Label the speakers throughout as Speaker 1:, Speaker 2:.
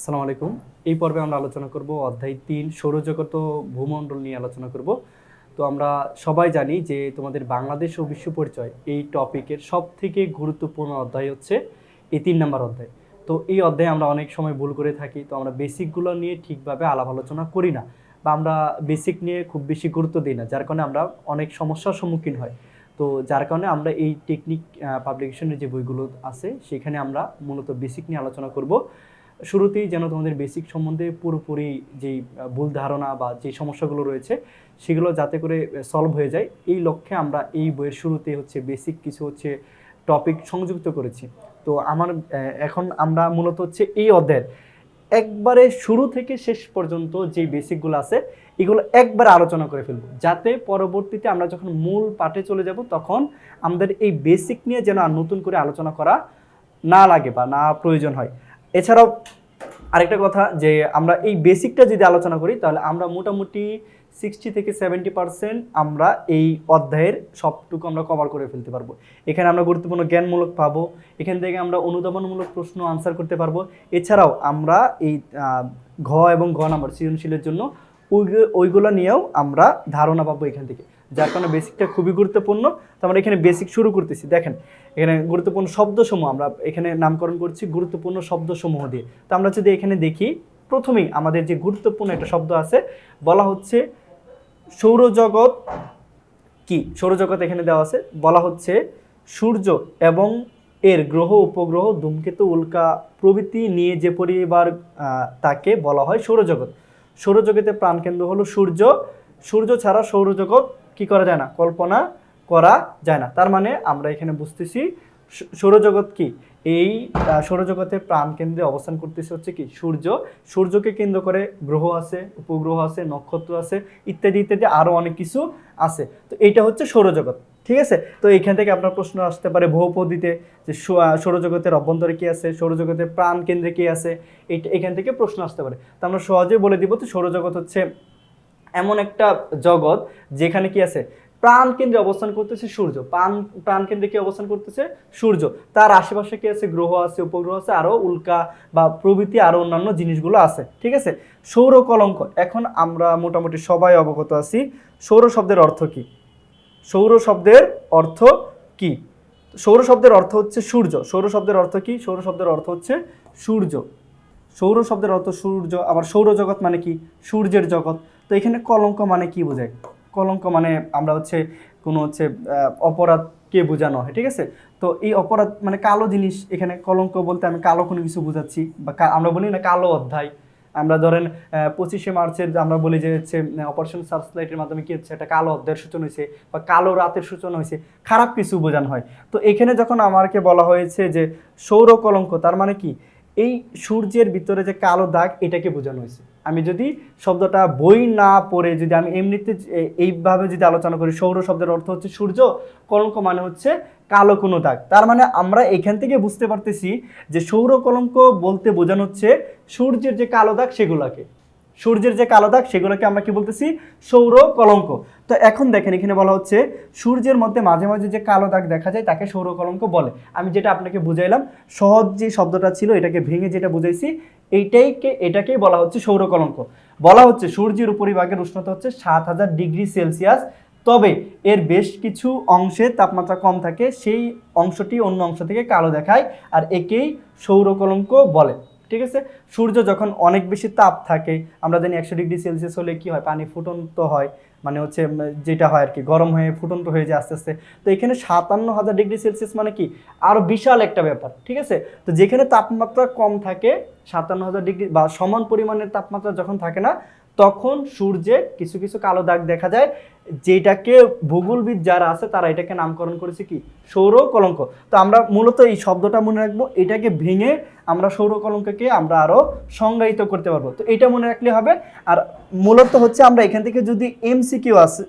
Speaker 1: আসসালামু আলাইকুম। এই পর্বে আমরা আলোচনা করব অধ্যায় ৩ সৌরজগৎ ও ভূমণ্ডল নিয়ে আলোচনা করব। তো আমরা সবাই জানি যে তোমাদের বাংলাদেশ ও বিশ্ব পরিচয় এই টপিকের সবথেকে গুরুত্বপূর্ণ অধ্যায় হচ্ছে এই ৩ নাম্বার অধ্যায়। তো এই অধ্যায়ে আমরা অনেক সময় ভুল করে থাকি। তো আমরা বেসিকগুলো নিয়ে ঠিকভাবে আলাপ আলোচনা করি না, বা আমরা বেসিক নিয়ে খুব বেশি গুরুত্ব দিই না, যার কারণে আমরা অনেক সমস্যার সম্মুখীন হয়। তো যার কারণে আমরা এই টেকনিক পাবলিকেশনের যে বইগুলো আছে সেখানে আমরা মূলত বেসিক নিয়ে আলোচনা করব। শুরুতেই যেন তোমাদের বেসিক সম্বন্ধে পুরোপুরি যেই ভুল ধারণা বা যে সমস্যাগুলো রয়েছে সেগুলো যাতে করে সলভ হয়ে যায়, এই লক্ষ্যে আমরা এই বইয়ের শুরুতে হচ্ছে বেসিক কিছু হচ্ছে টপিক সংযুক্ত করেছি। তো আমার এখন আমরা মূলত হচ্ছে এই অধ্যায়ের একবারে শুরু থেকে শেষ পর্যন্ত যে বেসিকগুলো আছে এগুলো একবারে আলোচনা করে ফেলবো, যাতে পরবর্তীতে আমরা যখন মূল পাঠে চলে যাব তখন আমাদের এই বেসিক নিয়ে যেন আর নতুন করে আলোচনা করা না লাগে বা না প্রয়োজন হয়। এছাড়াও আরেকটা কথা, যে আমরা এই বেসিকটা যদি আলোচনা করি তাহলে আমরা মোটামুটি 60-70% আমরা এই অধ্যায়ের সবটুকু আমরা কভার করে ফেলতে পারবো। এখানে আমরা গুরুত্বপূর্ণ জ্ঞানমূলক পাবো, এখান থেকে আমরা অনুধাবনমূলক প্রশ্ন আনসার করতে পারবো। এছাড়াও আমরা এই ঘ এবং ঘ নাম্বার সৃজনশীলের জন্য ওইগুলো নিয়েও আমরা ধারণা পাবো এখান থেকে, যার কারণে বেসিকটা খুবই গুরুত্বপূর্ণ। তো আমরা এখানে বেসিক শুরু করতেছি। দেখেন এখানে গুরুত্বপূর্ণ শব্দসমূহ আমরা এখানে নামকরণ করছি গুরুত্বপূর্ণ শব্দসমূহ দিয়ে। তো আমরা যদি এখানে দেখি, প্রথমেই আমাদের যে গুরুত্বপূর্ণ একটা শব্দ আছে, বলা হচ্ছে সৌরজগৎ কি। সৌরজগৎ এখানে দেওয়া আছে, বলা হচ্ছে সূর্য এবং এর গ্রহ উপগ্রহ ধূমকেতু উল্কা প্রভৃতি নিয়ে যে পরিবার তাকে বলা হয় সৌরজগৎ। সৌরজগতের প্রাণকেন্দ্র হলো সূর্য। সূর্য ছাড়া সৌরজগৎ কি করা যায় না, কল্পনা করা যায় না। তার মানে আমরা এখানে বুঝতেছি সৌরজগৎ কি, এই সৌরজগতের প্রাণকেন্দ্রে অবস্থান করতেছে হচ্ছে কি সূর্য। সূর্যকে কেন্দ্র করে গ্রহ আছে, উপগ্রহ আছে, নক্ষত্র আছে, ইত্যাদি ইত্যাদি আরও অনেক কিছু আছে। তো এইটা হচ্ছে সৌরজগৎ, ঠিক আছে। তো এখান থেকে আপনার প্রশ্ন আসতে পারে বহুপদীতে, যে সৌরজগতের অভ্যন্তরে কি আছে, সৌরজগতের প্রাণ কেন্দ্রে কি আছে, এখান থেকে প্রশ্ন আসতে পারে। তো আমরা সহজেই বলে দিব যে সৌরজগৎ হচ্ছে এমন একটা জগৎ যেখানে কি আছে, প্রাণ কেন্দ্রে অবস্থান করতেছে সূর্য। প্রাণ কেন্দ্রে কি অবস্থান করতেছে সূর্য, তার আশেপাশে কি আছে, গ্রহ আছে, উপগ্রহ আছে, আরও উল্কা বা প্রভৃতি আরও অন্যান্য জিনিসগুলো আছে, ঠিক আছে। সৌর কলঙ্ক, এখন আমরা মোটামুটি সবাই অবগত আছি সৌর শব্দের অর্থ কি। সৌর শব্দের অর্থ কি? সৌর শব্দের অর্থ হচ্ছে সূর্য। সৌর শব্দের অর্থ কি? সৌর শব্দের অর্থ হচ্ছে সূর্য। সৌর শব্দের অর্থ সূর্য। আবার সৌরজগৎ মানে কি, সূর্যের জগৎ। তো এখানে কলঙ্ক মানে কি বোঝায়? কলঙ্ক মানে আমরা হচ্ছে কোনো হচ্ছে অপরাধকে বোঝানো হয়, ঠিক আছে। তো এই অপরাধ মানে কালো জিনিস, এখানে কলঙ্ক বলতে আমি কালো কোনো কিছু বোঝাচ্ছি, বা আমরা বলি না কালো অধ্যায়। আমরা ধরেন 25শে মার্চের আমরা বলি যে হচ্ছে অপারেশন সার্চলাইটের মাধ্যমে কি হচ্ছে, একটা কালো অধ্যায়ের সূচনা হয়েছে বা কালো রাতের সূচনা হয়েছে, খারাপ কিছু বোঝানো হয়। তো এখানে যখন আমাকে বলা হয়েছে যে সৌর কলঙ্ক, তার মানে কি এই সূর্যের ভিতরে যে কালো দাগ এটাকে বোঝানো হয়েছে। আমি যদি শব্দটা বই না পড়ে যদি আমি এমনিতে এইভাবে যদি আলোচনা করি, সৌর শব্দের অর্থ হচ্ছে সূর্য, কলঙ্ক মানে হচ্ছে কালো কোনো দাগ। তার মানে আমরা এখান থেকে বুঝতে পারতেছি যে সৌর কলঙ্ক বলতে বোঝানো হচ্ছে সূর্যের যে কালো দাগ সেগুলোকে, সূর্যের যে কালো দাগ সেগুলোকে আমরা কি বলতেছি, সৌর কলঙ্ক। তো এখন দেখেন এখানে বলা হচ্ছে সূর্যের মধ্যে মাঝে মাঝে যে কালো দাগ দেখা যায় তাকে সৌর কলঙ্ক বলে। আমি যেটা আপনাকে বুঝাইলাম, সহজ যে শব্দটা ছিল এটাকে ভেঙে যেটা বুঝাইছি, এটাকেই বলা হচ্ছে সৌর কলঙ্ক। বলা হচ্ছে সূর্যের উপরিভাগের উষ্ণতা হচ্ছে 7000 ডিগ্রি সেলসিয়াস, তবে এর বেশ কিছু অংশে তাপমাত্রা কম থাকে, সেই অংশটি অন্য অংশ থেকে কালো দেখায়, আর একেই সৌর কলঙ্ক বলে, ঠিক আছে। সূর্য যখন অনেক বেশি তাপ থাকে, আমরা জানি 100 ডিগ্রি সেলসিয়াস হলে কি হয়, পানি ফুটন্ত হয়, মানে হচ্ছে যেটা হয় আর কি, গরম হয়ে ফুটন্ত হয়ে যায় আস্তে আস্তে। তো এখানে 57,000 ডিগ্রি সেলসিয়াস মানে কি আরও বিশাল একটা ব্যাপার, ঠিক আছে। তো যেখানে তাপমাত্রা কম থাকে, 57,000 ডিগ্রি বা সমান পরিমাণের তাপমাত্রা যখন থাকে না, তখন সূর্যে কিছু কিছু কালো দাগ দেখা যায়, যেটাকে ভূগোলবিদ যারা আছে তারা এটাকে নামকরণ করেছে কি সৌর কলঙ্ক। তো আমরা মূলত এই শব্দটা মনে রাখবো, এটাকে ভেঙে আমরা সৌর কলঙ্ককে আমরা আরও সংজ্ঞায়িত করতে পারবো। তো এটা মনে রাখলে হবে। আর মূলত হচ্ছে আমরা এখান থেকে যদি এমসিকিউ আছে,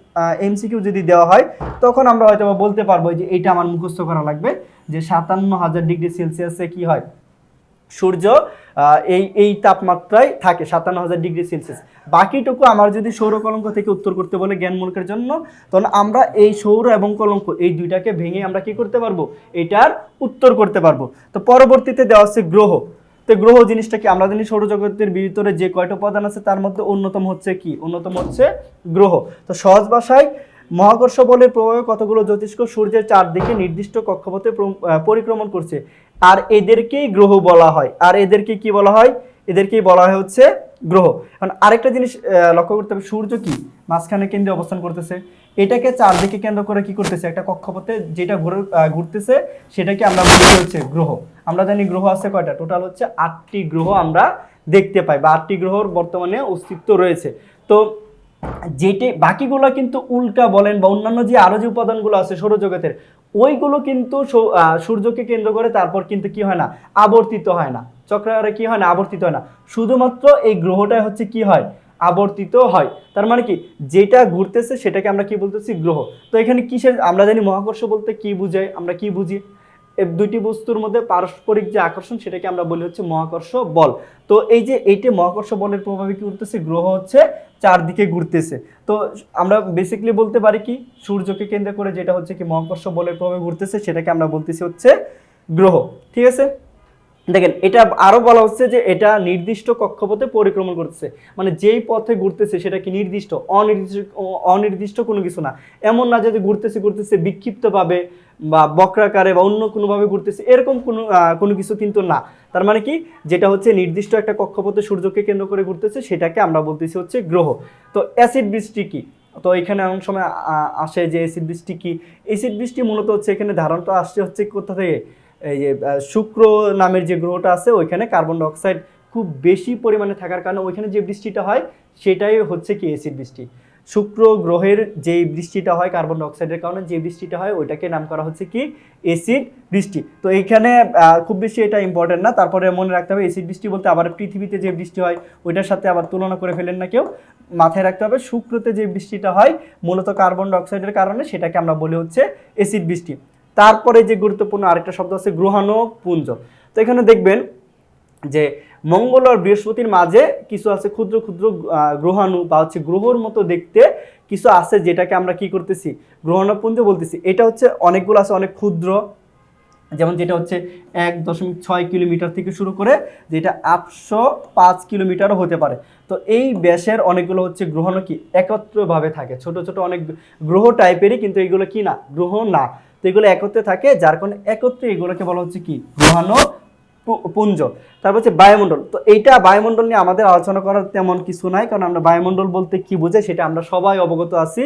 Speaker 1: এমসিকিউ যদি দেওয়া হয় তখন আমরা হয়তো বলতে পারবো যে এটা আমার মুখস্থ করা লাগবে, যে 57,000 ডিগ্রি সেলসিয়াসে কি হয়, সূর্য এই তাপমাত্রায় থাকে 57,000 ডিগ্রি সেলসিয়াস। বাকিটুকু আমার যদি সৌর কলঙ্ক থেকে উত্তর করতে বলে জ্ঞানমূলকের জন্য, তখন আমরা এই সৌর এবং কলঙ্ক এই দুইটাকে ভেঙে আমরা কি করতে পারবো, এটার উত্তর করতে পারবো। তো পরবর্তীতে দেওয়া হচ্ছে গ্রহ। তো গ্রহ জিনিসটা কি, আমরা জানি সৌরজগতের ভিতরে যে কয়টা উপাদান আছে তার মধ্যে অন্যতম হচ্ছে কি, অন্যতম হচ্ছে গ্রহ। তো সহজ ভাষায় মহাকর্ষ বলের প্রভাবে কতগুলো জ্যোতিষ্ক সূর্যের চারদিকে নির্দিষ্ট কক্ষপথে পরিক্রমণ করছে, আর এদেরকেই গ্রহ বলা হয়। আর এদেরকে কি বলা হয়, এদেরকেই বলা হয় হচ্ছে গ্রহ। এখন আরেকটা জিনিস লক্ষ্য করতে হবে, সূর্য কি মাঝখানে কেন্দ্রে অবস্থান করতেছে, এটাকে চারদিকে কেন্দ্র করে কি করতেছে, একটা কক্ষপথে যেটা ঘুরতেছে সেটাকে আমরা বলি হচ্ছে গ্রহ। আমরা জানি গ্রহ আছে কয়টা, টোটাল হচ্ছে 8টি গ্রহ আমরা দেখতে পাই, বা 8টি গ্রহর বর্তমানে অস্তিত্ব রয়েছে। তো যেটি বাকিগুলো কিন্তু উল্কা বলেন বা অন্যান্য যে আরো যে উপাদানগুলো আছে সৌরজগতের, ওইগুলো কিন্তু সূর্যকে কেন্দ্র করে তারপর কিন্তু কি হয় না, আবর্তিত হয় না, চক্রাকারে কি হয় না, আবর্তিত হয় না। শুধুমাত্র এই গ্রহটাই হচ্ছে কি হয়, আবর্তিত হয়। তার মানে কি, যেটা ঘুরতেছে সেটাকে আমরা কি বলতেছি, গ্রহ। তো এখানে কিসের, আমরা জানি মহাকর্ষ বলতে কি বুঝায়, আমরা কি বুঝি, দুইটি বস্তুর মধ্যে পারস্পরিক যে আকর্ষণ সেটাকে আমরা বলি হচ্ছে মহাকর্ষ বল। তো এই যে এইটি মহাকর্ষ বলের প্রভাবে কি করতেছে, গ্রহ হচ্ছে চারদিকে ঘুরতেছে। তো আমরা বেসিক্যালি বলতে পারি কি, সূর্যকে কেন্দ্র করে যেটা হচ্ছে কি মহাকর্ষ বলের প্রভাবে ঘুরতেছে সেটাকে আমরা বলতেছি হচ্ছে গ্রহ। ঠিক আছে, দেখেন এটা আরো বলা হচ্ছে যে এটা নির্দিষ্ট কক্ষপথে পরিক্রমণ করতেছে, মানে যেই পথে ঘুরতেছে সেটা কি নির্দিষ্ট, অনির্দিষ্ট কোনো কিছু না। এমন না যে ঘুরতেছে ঘুরতেছে বিক্ষিপ্ত ভাবে বা বক্রাকারে বা অন্য কোনোভাবে ঘুরতেছে, এরকম কোনো কিছু কিন্তু না। তার মানে কি, যেটা হচ্ছে নির্দিষ্ট একটা কক্ষপথে সূর্যকে কেন্দ্র করে ঘুরতেছে সেটাকে আমরা বলতেছি হচ্ছে গ্রহ। তো অ্যাসিড বৃষ্টি কি, তো এখানে অনেক সময় আসে যে অ্যাসিড বৃষ্টি কি, অ্যাসিড বৃষ্টি মূলত হচ্ছে এখানে ধারণটা আসছে হচ্ছে কোথা থেকে, এই যে শুক্র নামের যে গ্রহটা আছে ওইখানে কার্বন ডাইঅক্সাইড খুব বেশি পরিমাণে থাকার কারণে ওইখানে যে বৃষ্টিটা হয় সেটাই হচ্ছে কি অ্যাসিড বৃষ্টি। শুক্র গ্রহের যে বৃষ্টিটা হয় কার্বন ডাইঅক্সাইডের কারণে যে বৃষ্টিটা হয় ওইটাকে নাম করা হচ্ছে কি অ্যাসিড বৃষ্টি। তো এইখানে খুব বেশি এটা ইম্পর্টেন্ট না, তারপরে মনে রাখতে হবে অ্যাসিড বৃষ্টি বলতে আবার পৃথিবীতে যে বৃষ্টি হয় ওইটার সাথে আবার তুলনা করে ফেলেন না কেউ, মাথায় রাখতে হবে শুক্রতে যে বৃষ্টিটা হয় মূলত কার্বন ডাইঅক্সাইডের কারণে সেটাকে আমরা বলি হচ্ছে অ্যাসিড বৃষ্টি। তারপরে যে গুরুত্বপূর্ণ আরেকটা শব্দ আছে গ্রহাণুপুঞ্জ। তো এখানে দেখবেন যে মঙ্গল আর বৃহস্পতির মাঝে কিছু আছে ক্ষুদ্র ক্ষুদ্র গ্রহাণু বা হচ্ছে গ্রহর মতো দেখতে কিছু আছে, যেটাকে আমরা কি করতেছি, গ্রহাণুপুঞ্জ বলতেছি। এটা হচ্ছে অনেকগুলো আছে, অনেক ক্ষুদ্র, যেমন যেটা হচ্ছে 1.6 কিলোমিটার থেকে শুরু করে যেটা 805 কিলোমিটারও হতে পারে। তো এই ব্যাসের অনেকগুলো হচ্ছে গ্রহাণু কি একত্রভাবে থাকে, ছোট ছোট অনেক গ্রহ টাইপেরই, কিন্তু এগুলো কি না, গ্রহ না। তো এগুলো একত্রে থাকে, যার কারণে একত্রে এগুলোকে বলা হচ্ছে কি গ্রহাণু পুঞ্জ। তারপর হচ্ছে বায়ুমণ্ডল। তো এইটা বায়ুমণ্ডল নিয়ে আমাদের আলোচনা করার তেমন কিছু নাই, কারণ আমরা বায়ুমণ্ডল বলতে কি বোঝাই সেটা আমরা সবাই অবগত আছি,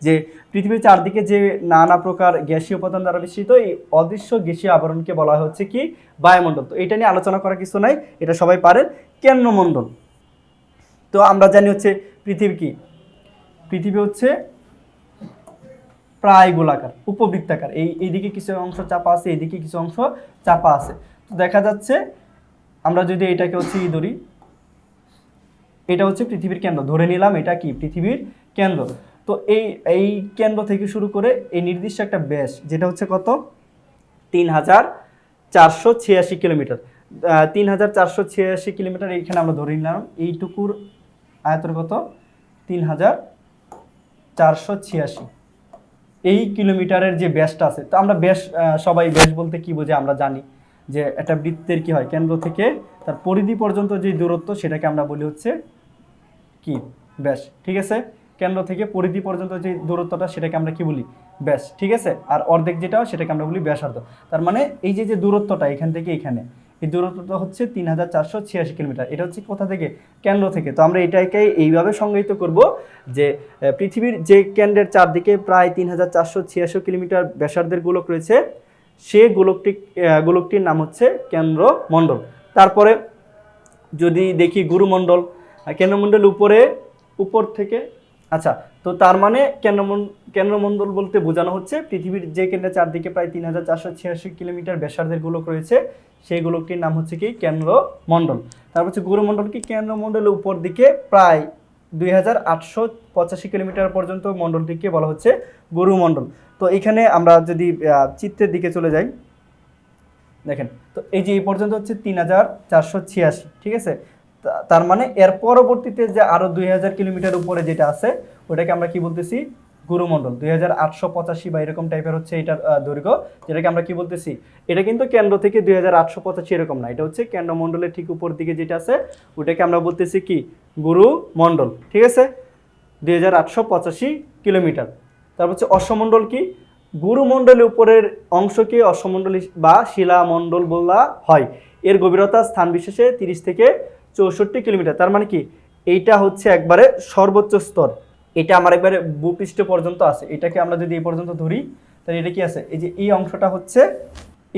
Speaker 1: যে পৃথিবীর চারদিকে যে নানা প্রকার গ্যাসীয় উপাদান দ্বারা বেষ্টিত এই অদৃশ্য গ্যাসীয় আবরণকে বলা হচ্ছে কি বায়ুমণ্ডল। তো এটা নিয়ে আলোচনা করার কিছু নাই, এটা সবাই পারেন। কেন্দ্রমণ্ডল, তো আমরা জানি হচ্ছে পৃথিবী কি, পৃথিবী হচ্ছে প্রায় গোলাকার উপবৃত্তাকার, এইদিকে কিছু অংশ চাপা আছে, এইদিকে কিছু অংশ চাপা আছে। তো দেখা যাচ্ছে আমরা যদি এটাকে হচ্ছে ধরি, এটা হচ্ছে পৃথিবীর কেন্দ্র ধরে নিলাম, এটা কি পৃথিবীর কেন্দ্র। তো এই কেন্দ্র থেকে শুরু করে এই নির্দিষ্ট একটা ব্যাস যেটা হচ্ছে কত, 3486 কিলোমিটার, 3486 কিলোমিটার এইখানে আমরা ধরে নিলাম, এইটুকুর আয়তন কত 3486 এই কিলোমিটারের যে ব্যাসটা আছে। তো আমরা ব্যাস সবাই ব্যাস বলতে কি বোঝে আমরা জানি যে একটা বৃত্তের কি হয়, কেন্দ্র থেকে তার পরিধি পর্যন্ত যে দূরত্ব সেটাকে আমরা বলি হচ্ছে কি ব্যাস। ঠিক আছে, কেন্দ্র থেকে পরিধি পর্যন্ত যে দূরত্বটা সেটাকে আমরা কি বলি, ব্যাস। ঠিক আছে, আর অর্ধেক যেটা সেটাকে আমরা বলি ব্যাসার্ধ। তার মানে এই যে যে দূরত্বটা এখান থেকে এখানে, এই দূরত্বটা হচ্ছে 3486 কিলোমিটার। এটা হচ্ছে কোথা থেকে, কেন্দ্র থেকে। তো আমরা এটাকে এইভাবে সংজ্ঞায়িত করব যে পৃথিবীর যে কেন্দ্রের চারদিকে প্রায় 3486 কিলোমিটার ব্যাসার্ধের গোলক রয়েছে, সে গোলকটির নাম হচ্ছে কেন্দ্রমণ্ডল। তারপরে যদি দেখি গুরুমণ্ডল, কেন্দ্রমণ্ডল উপর থেকে, আচ্ছা, তো তার মানে কেন্দ্রমণ্ডল বলতে বোঝানো হচ্ছে পৃথিবীর যে কেন্দ্রের চারদিকে প্রায় 3486 কিলোমিটার ব্যাসার্ধের গোলক রয়েছে সেই গোলকটির নাম হচ্ছে কি কেন্দ্রমণ্ডল। তারপর হচ্ছে গুরুমণ্ডল কি, কেন্দ্রমণ্ডলের উপর দিকে প্রায় 2885 কিলোমিটার পর্যন্ত মণ্ডলটিকে বলা হচ্ছে গুরুমণ্ডল। তো এখানে আমরা যদি চিত্রের দিকে চলে যাই, দেখেন তো এই যে এই পর্যন্ত হচ্ছে 3486, ঠিক আছে। তার মানে এর পরবর্তীতে যে আরো 2000 কিলোমিটার উপরে যেটা আছে ওটাকে আমরা কি বলতেছি, গুরুমণ্ডল 2885 বা এরকম টাইপের হচ্ছে এটার দৈর্ঘ্য, যেটাকে আমরা কি বলতেছি, এটা কিন্তু কেন্দ্র থেকে 2885 এরকম না, এটা হচ্ছে কেন্দ্রমণ্ডলের ঠিক উপর দিকে যেটা আছে ওটাকে আমরা বলতেছি কি গুরুমণ্ডল, ঠিক আছে, 2885 কিলোমিটার। তারপর হচ্ছে অশ্বমণ্ডল কি, গুরুমণ্ডলের উপরের অংশকে অশ্বমণ্ডল বা শিলামণ্ডল বলা হয়। এর গভীরতা স্থান বিশেষে 30 থেকে 64 কিলোমিটার। তার মানে কি এইটা হচ্ছে একবারে সর্বোচ্চ স্তর, এটা আমার একবারে ভূপৃষ্ঠ পর্যন্ত আছে। এটাকে আমরা যদি এই পর্যন্ত ধরি তাহলে এটা কি আছে, এই যে এই অংশটা হচ্ছে,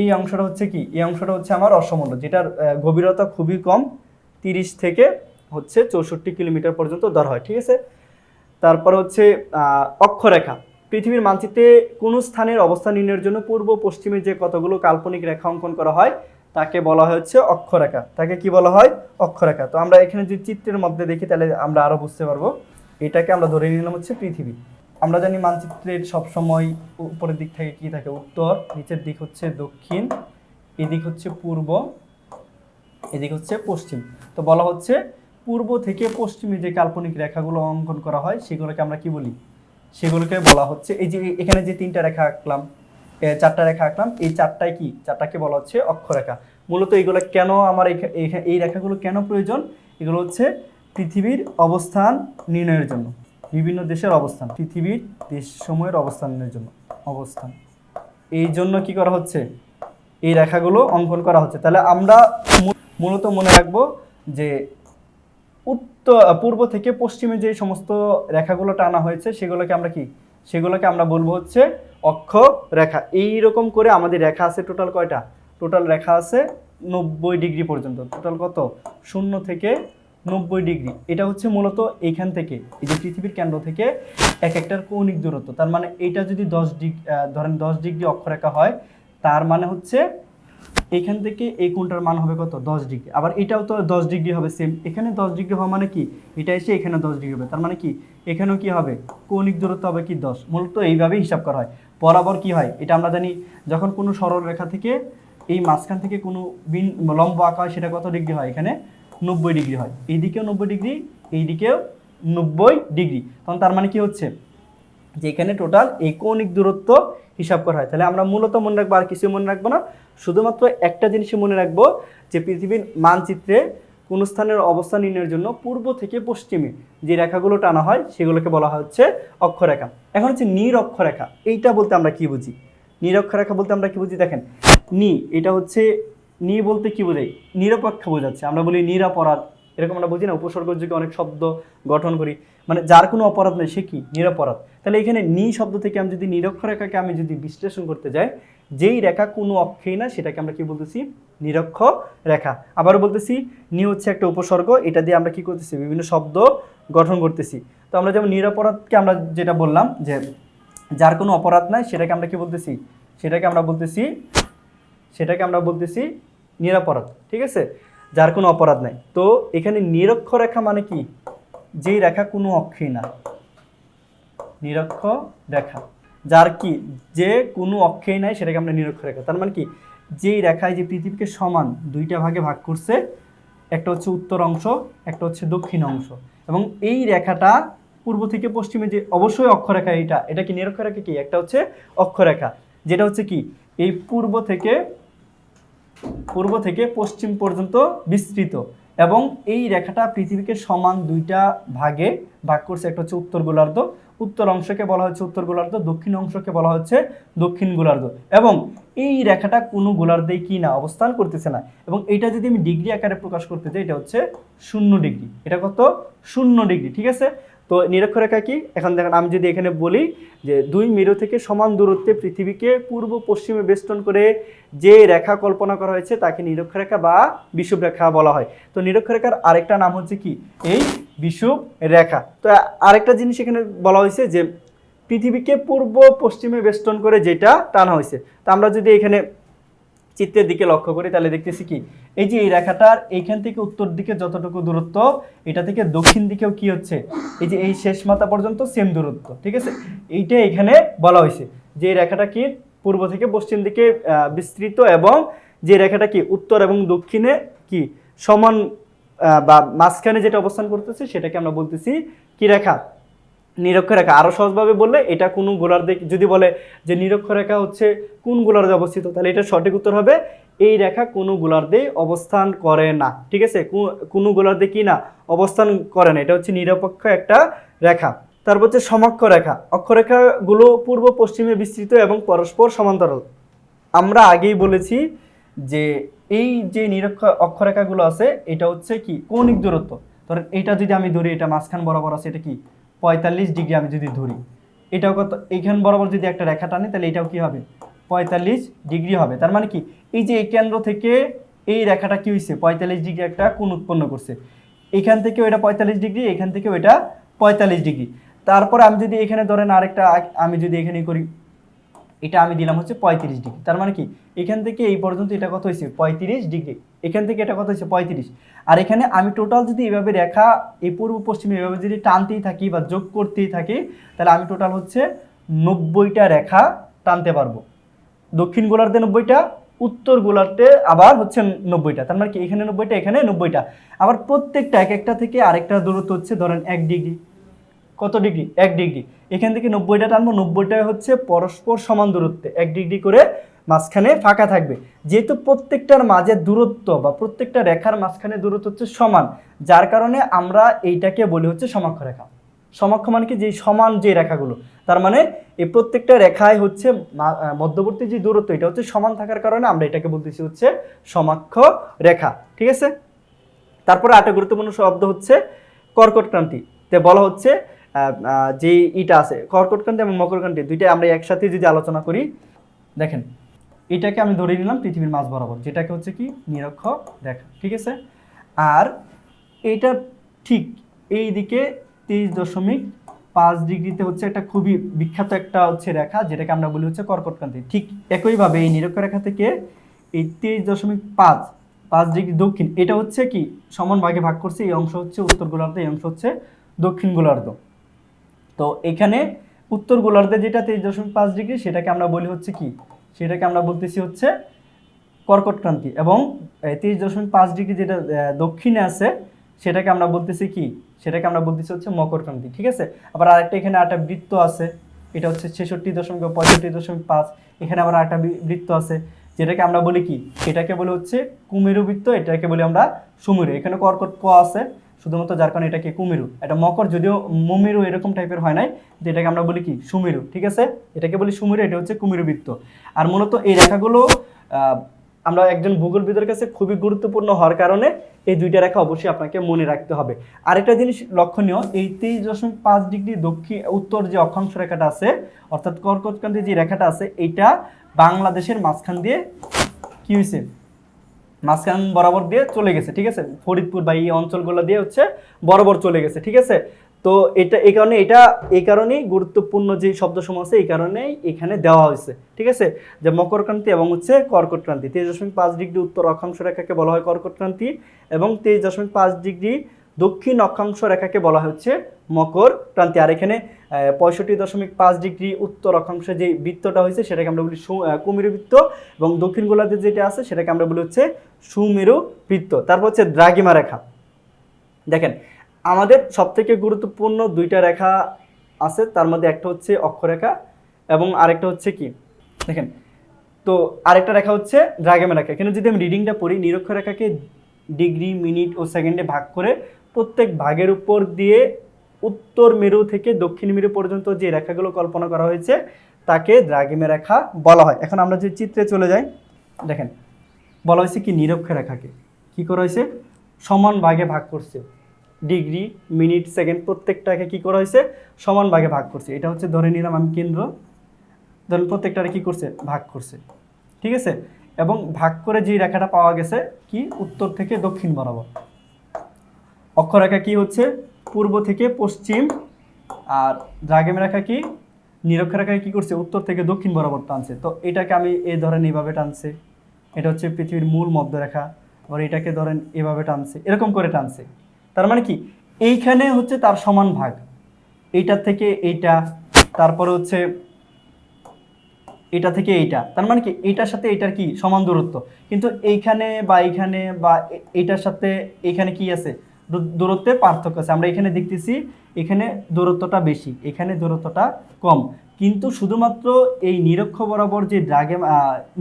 Speaker 1: এই অংশটা হচ্ছে কি, এই অংশটা হচ্ছে আমার অশ্বমণ্ডল, যেটার গভীরতা খুবই কম, 30 থেকে হচ্ছে 64 কিলোমিটার পর্যন্ত ধরা হয়, ঠিক আছে। তারপর হচ্ছে অক্ষরেখা, পৃথিবীর মানচিত্রে কোনো স্থানের অবস্থান নির্ণয়ের জন্য পূর্ব পশ্চিমে যে কতগুলো কাল্পনিক রেখা অঙ্কন করা হয় তাকে বলা হচ্ছে অক্ষরেখা। তাকে কি বলা হয়, অক্ষরেখা। তো আমরা এখানে যদি চিত্রের মধ্যে দেখি তাহলে আমরা আরো বুঝতে পারবো। এটাকে আমরা ধরে নিলাম হচ্ছে পৃথিবী। আমরা জানি মানচিত্রের সবসময় উপরের দিক থেকে কি থাকে, উত্তর, নিচের দিক হচ্ছে দক্ষিণ, এদিক হচ্ছে পূর্ব, এদিক হচ্ছে পশ্চিম। তো বলা হচ্ছে পূর্ব থেকে পশ্চিমে যে কাল্পনিক রেখাগুলো অঙ্কন করা হয় সেগুলোকে আমরা কি বলি, সেগুলোকে বলা হচ্ছে, এই যে এখানে যে 3টা রেখা আঁকলাম, 4টা রেখা আঁকলাম, এই 4টায় কি, 4টাকে বলা হচ্ছে অক্ষরেখা। মূলত এগুলো কেন আমার এই রেখাগুলো কেন প্রয়োজন, এগুলো হচ্ছে পৃথিবীর অবস্থান নির্ণয়ের জন্য, বিভিন্ন দেশের অবস্থান, পৃথিবীর দেশসমূহের অবস্থান নির্ণয়ের জন্য, অবস্থান, এই জন্য কি করা হচ্ছে, এই রেখাগুলো অঙ্কন করা হচ্ছে। তাহলে আমরা মূলত মনে রাখবো যে পূর্ব থেকে পশ্চিমে যে সমস্ত রেখাগুলো টানা হয়েছে সেগুলোকে আমরা কি, সেগুলোকে আমরা বলবো হচ্ছে অক্ষ রেখা। এইরকম করে আমাদের রেখা আছে টোটাল কয়টা, টোটাল রেখা আছে 90 ডিগ্রি পর্যন্ত, টোটাল কত, 0 থেকে 90 ডিগ্রি। এটা হচ্ছে মূলত এইখান থেকে, এই যে পৃথিবীর কেন্দ্র থেকে এক একটার কৌণিক দূরত্ব। তার মানে এইটা যদি 10 ডিগ্রি ধরেন 10 ডিগ্রি অক্ষরেখা হয়, তার মানে হচ্ছে এখান থেকে এই কোণটার মান হবে কত, 10 ডিগ্রি। আবার এটাও তো 10 ডিগ্রি হবে, সেম এখানে 10 ডিগ্রি হওয়া মানে কি, এটা এসে এখানে 10 ডিগ্রি হবে, তার মানে কি এখানেও কি হবে, কৌণিক দূরত্ব হবে কি 10। মূলত এইভাবেই হিসাব করা হয়। বরাবর কি হয় এটা আমরা জানি, যখন কোনো সরল রেখা থেকে এই মাঝখান থেকে কোনো লম্ব আঁকা হয় সেটা কত ডিগ্রি হয়, এখানে 90 ডিগ্রি হয়, এইদিকেও 90 ডিগ্রি, এইদিকেও 90 ডিগ্রি। তখন তার মানে কি হচ্ছে যে এখানে টোটাল এই কৌণিক দূরত্ব হিসাব করা হয়। তাহলে আমরা মূলত মনে রাখবো, আর কিছু মনে রাখবো না, শুধুমাত্র একটা জিনিসই মনে রাখবো যে পৃথিবীর মানচিত্রে কোন স্থানের অবস্থান নির্ণয়ের জন্য পূর্ব থেকে পশ্চিমে যে রেখাগুলো টানা হয় সেগুলোকে বলা হচ্ছে অক্ষরেখা। এখন হচ্ছে নিরক্ষরেখা, এইটা বলতে আমরা কি বুঝি, নিরক্ষরেখা বলতে আমরা কি বুঝি, দেখেন এটা হচ্ছে বলতে কি বোঝাই, নিরপেক্ষ বোঝাচ্ছে। আমরা বলি নিরাপরাধ, এরকম আমরা বুঝি না, উপসর্গের যুগে অনেক শব্দ গঠন করি, মানে যার কোনো অপরাধ নেই সে কি নিরপরাধ। তাহলে এখানে শব্দ থেকে আমি যদি নিরক্ষরেখাকে আমি যদি বিশ্লেষণ করতে যাই, যেই রেখা কোনো অক্ষেই না সেটাকে আমরা কি বলতেছি, নিরক্ষ রেখা। আবারও বলতেছি, হচ্ছে একটা উপসর্গ, এটা দিয়ে আমরা কি করতেছি, বিভিন্ন শব্দ গঠন করতেছি। তো আমরা যেমন নিরপরাধকে আমরা যেটা বললাম যে যার কোনো অপরাধ নাই সেটাকে আমরা কি বলতেছি, সেটাকে আমরা বলতেছি নিরপরাধ, ঠিক আছে, যার কোনো অপরাধ নাই। তো এখানে নিরক্ষ রেখা মানে কি, যেই রেখা কোনো অক্ষেই না, নিরক্ষ রেখা যার কি, যে কোনো অক্ষেই নাই সেটাকে আমরা নিরক্ষ রেখা। তার মানে কি, যেই রেখায় যে পৃথিবীকে সমান দুইটা ভাগে ভাগ করছে, একটা হচ্ছে উত্তর অংশ, একটা হচ্ছে দক্ষিণ অংশ, এবং এই রেখাটা পূর্ব থেকে পশ্চিমে যে অবশ্যই অক্ষরেখা, এটা কি নিরক্ষ রেখা, কি একটা হচ্ছে অক্ষরেখা, যেটা হচ্ছে কি এই পূর্ব থেকে পশ্চিম পর্যন্ত বিস্তৃত, এবং এই রেখাটা পৃথিবীকে সমান দুইটা ভাগে ভাগ করছে। একটা হচ্ছে উত্তর গোলার্ধ, উত্তর অংশকে বলা হচ্ছে উত্তর গোলার্ধ, দক্ষিণ অংশকে বলা হচ্ছে দক্ষিণ গোলার্ধ, এবং এই রেখাটা কোনো গোলার্ধেই কি না অবস্থান করতেছে না। এবং এটা যদি আমি ডিগ্রি আকারে প্রকাশ করতে চাই, এটা হচ্ছে 0 ডিগ্রি। এটা কত, 0 ডিগ্রি, ঠিক আছে। তো নিরক্ষরেখা কি, এখন দেখেন আমি যদি এখানে বলি যে দুই মেরু থেকে সমান দূরত্বে পৃথিবীকে পূর্ব পশ্চিমে বেষ্টন করে যে রেখা কল্পনা করা হয়েছে তাকে নিরক্ষরেখা বা বিষুব রেখা বলা হয়। তো নিরক্ষরেখার আরেকটা নাম হচ্ছে কি, এই বিষুব রেখা। তো আরেকটা জিনিস এখানে বলা হয়েছে যে পৃথিবীকে পূর্ব পশ্চিমে বেষ্টন করে যেটা টানা হয়েছে। তো আমরা যদি এখানে চিত্রের দিকে লক্ষ্য করি তাহলে দেখতেছি কি, এই যে এই রেখাটার এইখান থেকে উত্তর দিকে যতটুকু দূরত্ব, এটা থেকে দক্ষিণ দিকেও কি হচ্ছে, এই যে এই শেষ মাথা পর্যন্ত সেম দূরত্ব, ঠিক আছে। এইটা এখানে বলা হয়েছে যে এই রেখাটা কি পূর্ব থেকে পশ্চিম দিকে বিস্তৃত, এবং যে রেখাটা কি উত্তর এবং দক্ষিণে কি সমান বা মাঝখানে যেটা অবস্থান করতেছে সেটাকে আমরা বলতেছি কি রেখা, নিরক্ষরেখা আরো সহজভাবে বললে এটা কোন গোলার্ধে, যদি বলে যে নিরক্ষরেখা হচ্ছে কোন গোলার্ধে অবস্থিত, তাহলে এটা সঠিক উত্তর হবে এই রেখা কোন গোলার্ধে অবস্থান করে না। ঠিক আছে, কোন গোলার্ধে কি না অবস্থান করে না, এটা হচ্ছে নিরপেক্ষ একটা রেখা। তারপর হচ্ছে সমক্ষ রেখা। অক্ষরেখাগুলো পূর্ব পশ্চিমে বিস্তৃত এবং পরস্পর সমান্তরাল। আমরা আগেই বলেছি যে এই যে অক্ষরেখাগুলো আছে এটা হচ্ছে কি কৌণিক দূরত্ব। ধরেন এটা যদি আমি ধরি, এটা মাঝখান বরাবর আছে, এটা কি 45 ডিগ্রি আমি যদি ধরি, এটাও কত, এইখান বরাবর যদি একটা রেখা টানি তাহলে এটাও কি হবে 45 ডিগ্রি হবে। তার মানে কি এই যে এই কেন্দ্র থেকে এই রেখাটা কি হয়েছে 45 ডিগ্রি একটা কোণ উৎপন্ন করছে, এখান থেকেও এটা 45 ডিগ্রি, এখান থেকেও এটা 45 ডিগ্রি। তারপর আমি যদি এখানে ধরেন আরেকটা, আমি যদি এখানে করি, এটা আমি দিলাম হচ্ছে 35 ডিগ্রি। তার মানে কি এখান থেকে এই পর্যন্ত এটা কত হয়েছে 35 ডিগ্রি, এখান থেকে এটা কত হয়েছে 35। আর এখানে আমি টোটাল যদি এইভাবে রেখা এই পূর্ব পশ্চিমে এইভাবে যদি টানতেই থাকি বা যোগ করতেই থাকি, তাহলে আমি টোটাল হচ্ছে 90টা রেখা টানতে পারবো। দক্ষিণ গোলার্ধে 90টা, উত্তর গোলার্ধে আবার হচ্ছে 90টা। তার মানে কি এখানে 90টা, এখানে 90টা। আবার প্রত্যেকটা এক একটা থেকে আরেকটা দূরত্ব হচ্ছে ধরেন 1 ডিগ্রি। কত ডিগ্রি 1 ডিগ্রি। এখান থেকে 90টা টানবো, 90টায় হচ্ছে পরস্পর সমান দূরত্বে 1 ডিগ্রি করে মাঝখানে ফাঁকা থাকবে। যেহেতু প্রত্যেকটার মাঝে দূরত্ব বা প্রত্যেকটা রেখার মাঝখানে দূরত্ব হচ্ছে সমান, যার কারণে আমরা এইটাকে বলি হচ্ছে সমক্ষ রেখা। সমক্ষ মানে কি যে সমান যে রেখাগুলো, তার মানে এই প্রত্যেকটা রেখায় হচ্ছে মধ্যবর্তী যে দূরত্ব এটা হচ্ছে সমান থাকার কারণে আমরা এটাকে বলতেছি হচ্ছে সমক্ষ রেখা। ঠিক আছে। তারপরে আরেকটা গুরুত্বপূর্ণ শব্দ হচ্ছে কর্কটক্রান্তি। তে বলা হচ্ছে যে ইটা আছে কর্কটক্রান্তি এবং মকরক্রান্তি দুইটা আমরা একসাথে যদি আলোচনা করি, দেখেন এটাকে আমি ধরে নিলাম পৃথিবীর মাঝ বরাবর, যেটাকে হচ্ছে কি নিরক্ষ রেখা। ঠিক আছে। আর এটা ঠিক এই দিকে 23.5 ডিগ্রিতে হচ্ছে একটা খুবই বিখ্যাত একটা হচ্ছে রেখা, যেটাকে আমরা বলি হচ্ছে কর্কটক্রান্তি। ঠিক একইভাবে এই নিরক্ষ রেখা থেকে এই 23.5 ডিগ্রি দক্ষিণ, এটা হচ্ছে কি সমান ভাগে ভাগ করছে, এই অংশ হচ্ছে উত্তর গোলার্ধ, এই অংশ হচ্ছে দক্ষিণ গোলার্ধ। তো এখানে উত্তর গোলার্ধে যেটা 23.5 ডিগ্রি সেটাকে আমরা বলি হচ্ছে কি, সেটাকে আমরা বলতেছি হচ্ছে কর্কটক্রান্তি। এবং 23.5 ডিগ্রি যেটা দক্ষিণে আছে সেটাকে আমরা বলতেছি কি, সেটাকে আমরা বলতেছি হচ্ছে মকরক্রান্তি। ঠিক আছে। আবার আরেকটা এখানে একটা বৃত্ত আছে, এটা হচ্ছে 66.65, এখানে আবার একটা বৃত্ত আছে যেটাকে আমরা বলি কি, এটাকে বলি হচ্ছে কুমেরু বৃত্ত, এটাকে বলি আমরা সুমেরু। এখানে কর্কট ক আছে শুধুমাত্র, যার কারণে এটাকে কুমেরু। এটা মকর যদিও মমেরু এরকম টাইপের হয় নাই, যেটাকে আমরা বলি কি সুমেরু। ঠিক আছে, এটাকে বলি সুমেরু, এটা হচ্ছে কুমেরু বৃত্ত। আর মূলত এই রেখাগুলো আমরা একজন ভূগোলবিদের কাছে খুবই গুরুত্বপূর্ণ হওয়ার কারণে এই দুইটা রেখা অবশ্যই আপনাকে মনে রাখতে হবে। আরেকটা জিনিস লক্ষণীয়, এই 23.5 ডিগ্রি দক্ষিণ উত্তর যে অক্ষাংশ রেখাটা আছে, অর্থাৎ কর্কটক্রান্তি যে রেখাটা আছে, এইটা বাংলাদেশের মাঝখান দিয়ে কি হয়েছে, মাঝখান বরাবর দিয়ে চলে গেছে। ঠিক আছে, ফরিদপুর বা এই অঞ্চলগুলো দিয়ে হচ্ছে বরাবর চলে গেছে। ঠিক আছে। তো এটা এই কারণেই গুরুত্বপূর্ণ যে শব্দ সমূহ আছে এই কারণেই এখানে দেওয়া হয়েছে। ঠিক আছে, যে মকরক্রান্তি এবং হচ্ছে কর্কটক্রান্তি। 23.5 ডিগ্রি উত্তর অক্ষাংশ রেখাকে বলা হয় কর্কটক্রান্তি এবং 23.5 ডিগ্রি দক্ষিণ অক্ষাংশ রেখাকে বলা হচ্ছে মকর ক্রান্তি। আর এখানে 65.5 ডিগ্রি উত্তর অক্ষাংশে যে বৃত্তটা হয়েছে সেটাকে আমরা বলি কুমেরু বৃত্ত, এবং দক্ষিণ গোলার্ধে যেটা আছে সেটাকে আমরা বলি হচ্ছে সুমেরু বৃত্ত। তারপর হচ্ছে দ্রাঘিমা রেখা। দেখেন আমাদের সবথেকে গুরুত্বপূর্ণ দুইটা রেখা আছে, তার মধ্যে একটা হচ্ছে অক্ষরেখা এবং আরেকটা হচ্ছে কি, দেখেন তো আরেকটা রেখা হচ্ছে দ্রাঘিমা রেখা। এখানে যদি আমি রিডিংটা পড়ি, নিরক্ষরেখাকে ডিগ্রি, মিনিট ও সেকেন্ডে ভাগ করে প্রত্যেক ভাগের উপর দিয়ে উত্তর মেরু থেকে দক্ষিণ মেরু পর্যন্ত যে রেখাগুলো কল্পনা করা হয়েছে তাকে দ্রাঘিমা রেখা বলা হয়। এখন আমরা যে চিত্রে চলে যাই, দেখেন বলা হয়েছে কি নিরক্ষরেখাকে কি করা হয়েছে সমান ভাগে ভাগ করছে, ডিগ্রি, মিনিট, সেকেন্ড প্রত্যেকটাকে কি করা হয়েছে সমান ভাগে ভাগ করছে। এটা হচ্ছে ধরে নিলাম আমি কেন্দ্র, ধরুন প্রত্যেকটারে কি করছে ভাগ করছে। ঠিক আছে, এবং ভাগ করে যে রেখাটা পাওয়া গেছে কি উত্তর থেকে দক্ষিণ বরাবর। অক্ষরেখা কি হচ্ছে পূর্ব থেকে পশ্চিম, আর দ্রাঘিমা রেখা কি নিরক্ষরেখায় কি করছে উত্তর থেকে দক্ষিণ বরাবর টানছে। তো এটাকে আমি এই ধরেন এইভাবে টানছে, এটা হচ্ছে পৃথিবীর মূল মধ্যরেখা। আবার এটাকে ধরেন এভাবে টানছে, এরকম করে টানছে। তার মানে কি এইখানে হচ্ছে তার সমান ভাগ, এইটা থেকে এইটা, তারপরে হচ্ছে এটা থেকে এইটা, তার মানে কি এইটার সাথে এটার কি সমান দূরত্ব। কিন্তু এইখানে বা এইখানে বা এইটার সাথে এইখানে কি আছে দূরত্বে পার্থক্য আছে। আমরা এখানে দেখতেছি এখানে দূরত্বটা বেশি, এখানে দূরত্বটা কম, কিন্তু শুধুমাত্র এই নিরক্ষ বরাবর যে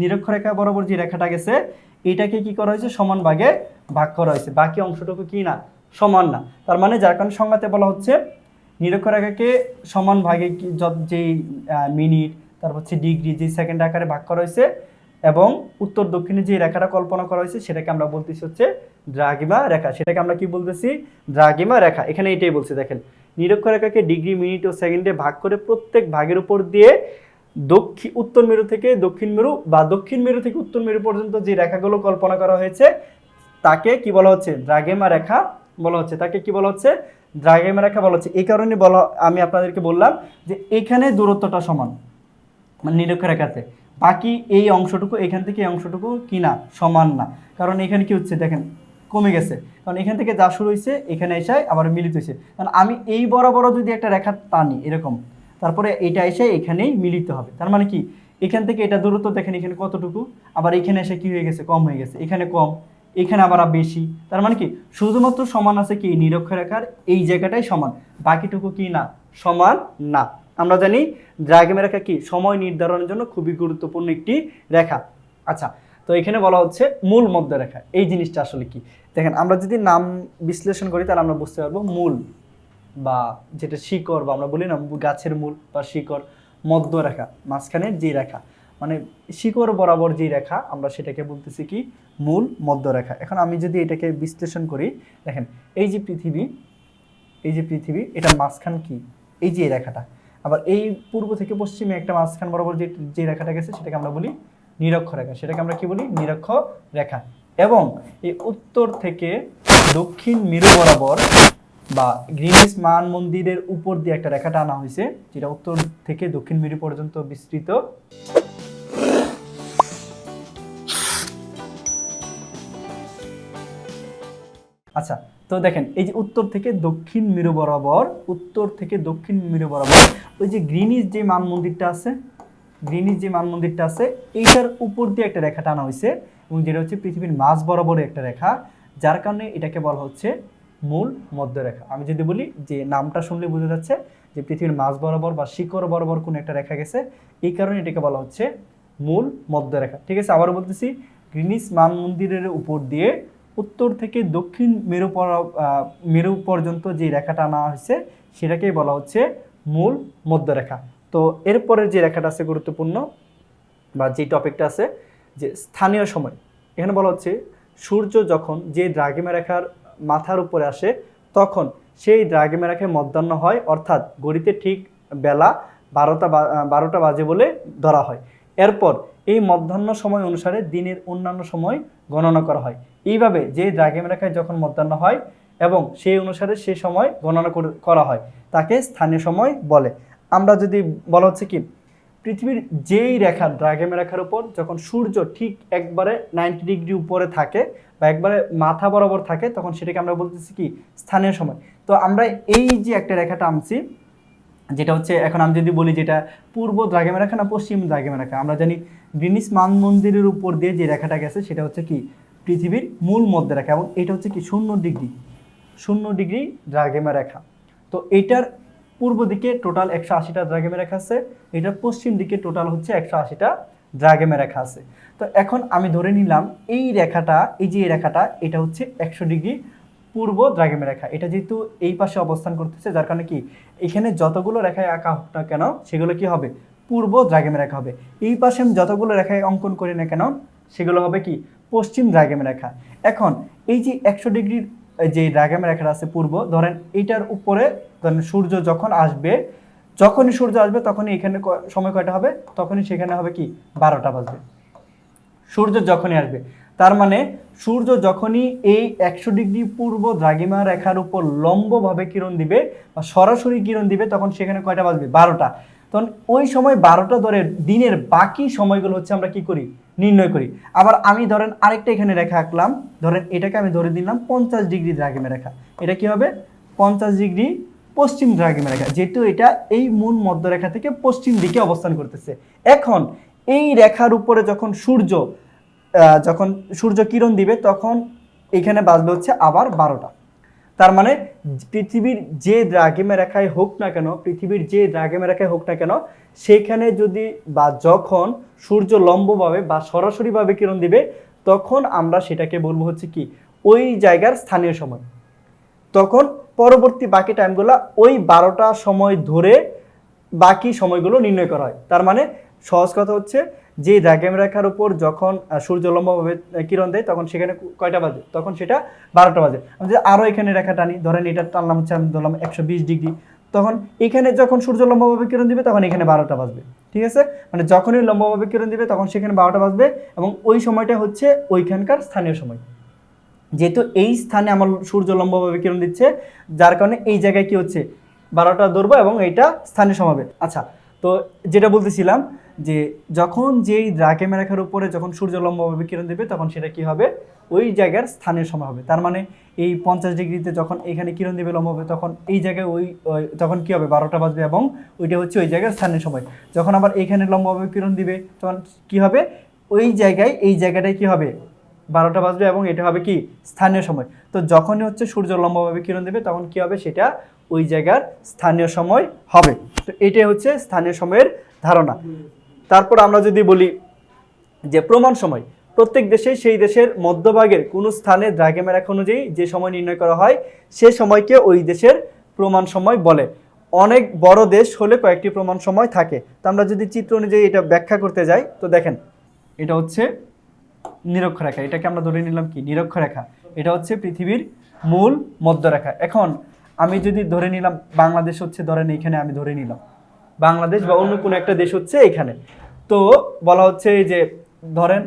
Speaker 1: নিরক্ষরেখা বরাবর যে রেখাটা গেছে এটাকে কি করা হয়েছে, সমান ভাগে ভাগ করা হয়েছে, বাকি অংশটুকু কি না, সমান না। তার মানে যার কারণে সংজ্ঞাতে বলা হচ্ছে নিরক্ষরেখাকে সমান ভাগে যেই মিনিট, তারপর হচ্ছে ডিগ্রি, যে সেকেন্ড আকারে ভাগ করা হয়েছে এবং উত্তর দক্ষিণে যে রেখাটা কল্পনা করা হয়েছে সেটাকে আমরা বলতেছি হচ্ছে দ্রাঘিমা রেখা। সেটাকে আমরা কি বলতেছি, দ্রাঘিমা রেখা। এখানে এটাই বলছে, দেখেন নিরক্ষরেখাকে ডিগ্রি, মিনিট ও সেকেন্ডে ভাগ করে প্রত্যেক ভাগের উপর দিয়ে উত্তর মেরু থেকে দক্ষিণ মেরু বা দক্ষিণ মেরু থেকে উত্তর মেরু পর্যন্ত যে রেখাগুলো কল্পনা করা হয়েছে তাকে কি বলা হচ্ছে, দ্রাঘিমা রেখা বলা হচ্ছে। তাকে কি বলা হচ্ছে, দ্রাঘিমা রেখা বলা হচ্ছে। এই কারণে আমি আপনাদেরকে বললাম যে এখানে দূরত্বটা সমান, মানে নিরক্ষরেখাতে, বাকি এই অংশটুকু এখান থেকে এই অংশটুকু কি না, সমান না। কারণ এখানে কি হচ্ছে দেখেন, কমে গেছে, কারণ এখান থেকে যা শুরু হয়েছে এখানে এসে আবার মিলিত হয়েছে। কারণ আমি এই বরাবর যদি একটা রেখা টানি এরকম, তারপরে এটা এসে এখানেই মিলিত হবে। তার মানে কি, এখান থেকে এটা দূরত্ব দেখেন এখানে কতটুকু, আবার এখানে এসে কি হয়ে গেছে, কম হয়ে গেছে, এখানে কম, এখানে আবার বেশি। তার মানে কি শুধুমাত্র সমান আছে কি, নিরক্ষরেখার এই জায়গাটাই সমান, বাকিটুকু কি না, সমান না। আমরা জানি দ্রাঘিমা রেখা কি, সময় নির্ধারণের জন্য খুবই গুরুত্বপূর্ণ একটি রেখা। আচ্ছা, তো এখানে বলা হচ্ছে মূল মধ্য রেখা। এই জিনিসটা আসলে কি, দেখেন আমরা যদি নাম বিশ্লেষণ করি তাহলে আমরা বুঝতে পারবো মূল বা যেটা শিকড়, বা আমরা বলি না গাছের মূল বা শিকড়, মধ্য রেখা মাঝখানের যে রেখা, মানে শিকড় বরাবর যে রেখা আমরা সেটাকে বলতেছি কি, মূল মধ্য রেখা। এখন আমি যদি এটাকে বিশ্লেষণ করি, দেখেন এই যে পৃথিবী, এই যে পৃথিবী, এটার মাঝখান কি, এই যে রেখাটা, আবার এই পূর্ব থেকে পশ্চিমে একটা মাঝখান বরাবর যে রেখাটা গেছে সেটাকে আমরা বলি নিরক্ষ রেখা। সেটাকে আমরা কি বলি, নিরক্ষ রেখা। এবং এই উত্তর থেকে দক্ষিণ মেরু বরাবর বা গ্রিনিচ মান মন্দিরের উপর দিয়ে একটা রেখাটা আনা হয়েছে, যেটা উত্তর থেকে দক্ষিণ মেরু পর্যন্ত বিস্তৃত। আচ্ছা, তো দেখেন এই যে উত্তর থেকে দক্ষিণ মেরু বরাবর, উত্তর থেকে দক্ষিণ মেরু বরাবর ওই যে গ্রিনিচ যে মান মন্দিরটা আছে, গ্রিনিচ যে মান মন্দিরটা আছে এইটার উপর দিয়ে একটা রেখা টানা হয়েছে, এবং যেটা হচ্ছে পৃথিবীর মাঝ বরাবর একটা রেখা, যার কারণে এটাকে বলা হচ্ছে মূল মধ্য রেখা। আমি যদি বলি যে নামটা শুনলে বোঝা যাচ্ছে যে পৃথিবীর মাঝ বরাবর বা শিকড় বরাবর কোন একটা রেখা গেছে, এই কারণে এটাকে বলা হচ্ছে মূল মধ্য রেখা। ঠিক আছে, আবারও বলতেছি, গ্রিনিচ মান মন্দিরের উপর দিয়ে উত্তর থেকে দক্ষিণ মেরু পর্যন্ত যে রেখাটা আনা হয়েছে সেটাকেই বলা হচ্ছে মূল মধ্য রেখা। তো এরপরের যে রেখাটা আছে গুরুত্বপূর্ণ বা যে টপিকটা আছে, যে স্থানীয় সময়। এখানে বলা হচ্ছে সূর্য যখন যে দ্রাঘিমা রেখার মাথার উপরে আসে তখন সেই দ্রাঘিমা রেখায় মধ্যাহ্ন হয়, অর্থাৎ ঘড়িতে ঠিক বেলা 12টা বাজে বলে ধরা হয়। এরপর এই মধ্যাহ্ন সময় অনুসারে দিনের অন্যান্য সময় গণনা করা হয়। এইভাবে যে দ্রাঘিমা রেখায় যখন মধ্যাহ্ন হয় এবং সেই অনুসারে সে সময় গণনা করা হয় তাকে স্থানীয় সময় বলে। আমরা যদি বলা হচ্ছে কি, পৃথিবীর যেই রেখা দ্রাঘিমা রেখার উপর যখন সূর্য ঠিক একবারে 90 ডিগ্রি উপরে থাকে বা একবারে মাথা বরাবর থাকে তখন সেটাকে আমরা বলতেছি কি, স্থানীয় সময়। তো আমরা এই যে একটা রেখাটা আনছি, যেটা হচ্ছে, এখন আমি যদি বলি যেটা পূর্ব দ্রাঘিমা রেখা না পশ্চিম দ্রাঘিমা রেখা, আমরা জানি গ্রিনিচ মান মন্দিরের উপর দিয়ে যে রেখাটা গেছে সেটা হচ্ছে কি পৃথিবীর মূল মধ্য রেখা, এবং এটা হচ্ছে কি 0 ডিগ্রি দ্রাঘিমা রেখা। তো এইটার পূর্ব দিকে টোটাল 180টা দ্রাঘিমা রেখা আছে, এটার পশ্চিম দিকে টোটাল হচ্ছে 180টা দ্রাঘিমা রেখা আছে। তো এখন আমি ধরে নিলাম এই রেখাটা, এই যে রেখাটা, এটা হচ্ছে 100 ডিগ্রি পূর্ব দ্রাঘিমা রেখা। এটা যেহেতু এই পাশে অবস্থান করতেছে যার কারণে কি এখানে যতগুলো রেখায় আঁকা হোক না কেন সেগুলো কি হবে, পূর্ব দ্রাঘিমা রেখা হবে। এই পাশে আমি যতগুলো রেখায় অঙ্কন করি না কেন সেগুলো হবে কি, পশ্চিম দ্রাঘিমা রেখা। এখন এই যে 100 ডিগ্রির যে দ্রাঘিমা রেখাটা আছে পূর্ব, ধরেন এইটার উপরে ধরেন সূর্য যখন আসবে, যখনই সূর্য আসবে তখনই এখানে সময় কয়টা হবে, তখনই সেখানে হবে কি 12টা বাজবে, সূর্য যখনই আসবে। তার মানে সূর্য যখনই এই 100 ডিগ্রি পূর্ব দ্রাঘিমা রেখার উপর লম্বভাবে কিরণ দিবে বা সরাসরি কিরণ দিবে তখন সেখানে কয়টা বাজবে, 12টা। তখন ওই সময় 12টা ধরে দিনের বাকি সময়গুলো হচ্ছে আমরা কি করি, নির্ণয় করি। আবার আমি ধরেন আরেকটা এখানে রেখা আঁকলাম, ধরেন এটাকে আমি ধরে দিলাম 50 ডিগ্রি দ্রাঘিমা রেখা। এটা কি হবে, 50 ডিগ্রি পশ্চিম দ্রাঘিমা রেখা, যেহেতু এটা এই মূল মধ্যরেখা থেকে পশ্চিম দিকে অবস্থান করতেছে। এখন এই রেখার উপরে যখন সূর্য কিরণ দিবে তখন এখানে বাজবে হচ্ছে আবার 12টা। তার মানে পৃথিবীর যে দ্রাঘিমা রেখায় হোক না কেন, পৃথিবীর যে দ্রাঘিমা রেখায় হোক না কেন, সেখানে যদি বা যখন সূর্য লম্বভাবে বা সরাসরিভাবে কিরণ দিবে, তখন আমরা সেটাকে বলবো হচ্ছে কি ওই জায়গার স্থানীয় সময়। তখন পরবর্তী বাকি টাইমগুলো ওই 12টা সময় ধরে বাকি সময়গুলো নির্ণয় করা হয়। তার মানে সহজ কথা হচ্ছে, যে দ্রাঘিমা রেখার উপর যখন সূর্য লম্বভাবে কিরণ দেয় তখন সেখানে কয়টা বাজে, তখন সেটা 12টা বাজে। আমি যদি আরও এখানে রেখা টানি, ধরেন এটা টানলাম হচ্ছে, আমি ধরলাম 120 ডিগ্রি, তখন এখানে যখন সূর্য লম্বভাবে কিরণ দিবে তখন এখানে 12টা বাজবে। ঠিক আছে, মানে যখনই লম্বভাবে কিরণ দিবে তখন সেখানে 12টা বাজবে, এবং ওই সময়টা হচ্ছে ওইখানকার স্থানীয় সময়। যেহেতু এই স্থানে আমার সূর্য লম্বভাবে কিরণ দিচ্ছে, যার কারণে এই জায়গায় কি হচ্ছে 12টা ধরবো এবং এইটা স্থানীয় সময় হবে। আচ্ছা, তো যেটা বলতেছিলাম যে যখন যেই দ্রাঘিমা রেখার উপরে যখন সূর্য লম্বভাবে কিরণ দেবে তখন সেটা কি হবে ওই জায়গার স্থানীয় সময় হবে। তার মানে এই 50 ডিগ্রিতে যখন এখানে কিরণ দেবে লম্বভাবে, তখন এই জায়গায় তখন কি হবে 12টা বাজবে, এবং ওইটা হচ্ছে ওই জায়গার স্থানীয় সময়। যখন আবার এখানে লম্বভাবে কিরণ দিবে তখন কি হবে ওই জায়গায় এই জায়গাটায় কি হবে 12টা বাজবে, এবং এটা হবে কি স্থানীয় সময়। তো যখনই হচ্ছে সূর্য লম্বভাবে কিরণ দেবে তখন কি হবে সেটা ওই জায়গার স্থানীয় সময় হবে। তো এটাই হচ্ছে স্থানীয় সময়ের ধারণা। তারপর আমরা যদি বলি যে প্রমাণ সময়, প্রত্যেক দেশে সেই দেশের মধ্যভাগের কোনো স্থানে দ্রাঘিমা রেখা অনুযায়ী যে সময় নির্ণয় করা হয় সে সময়কে ওই দেশের প্রমাণ সময় বলে। অনেক বড় দেশ হলে কয়েকটি প্রমাণ সময় থাকে। তো আমরা যদি চিত্র অনুযায়ী এটা ব্যাখ্যা করতে যাই, তো দেখেন এটা হচ্ছে নিরক্ষরেখা, এটাকে আমরা ধরে নিলাম কি নিরক্ষরেখা। এটা হচ্ছে পৃথিবীর মূল মধ্যরেখা। এখন আমি যদি ধরে নিলাম বাংলাদেশ হচ্ছে, ধরেন এইখানে আমি ধরে নিলাম বাংলাদেশ বা অন্য কোনো একটা দেশ হচ্ছে এখানে, তো বলা হচ্ছে যে ধরেন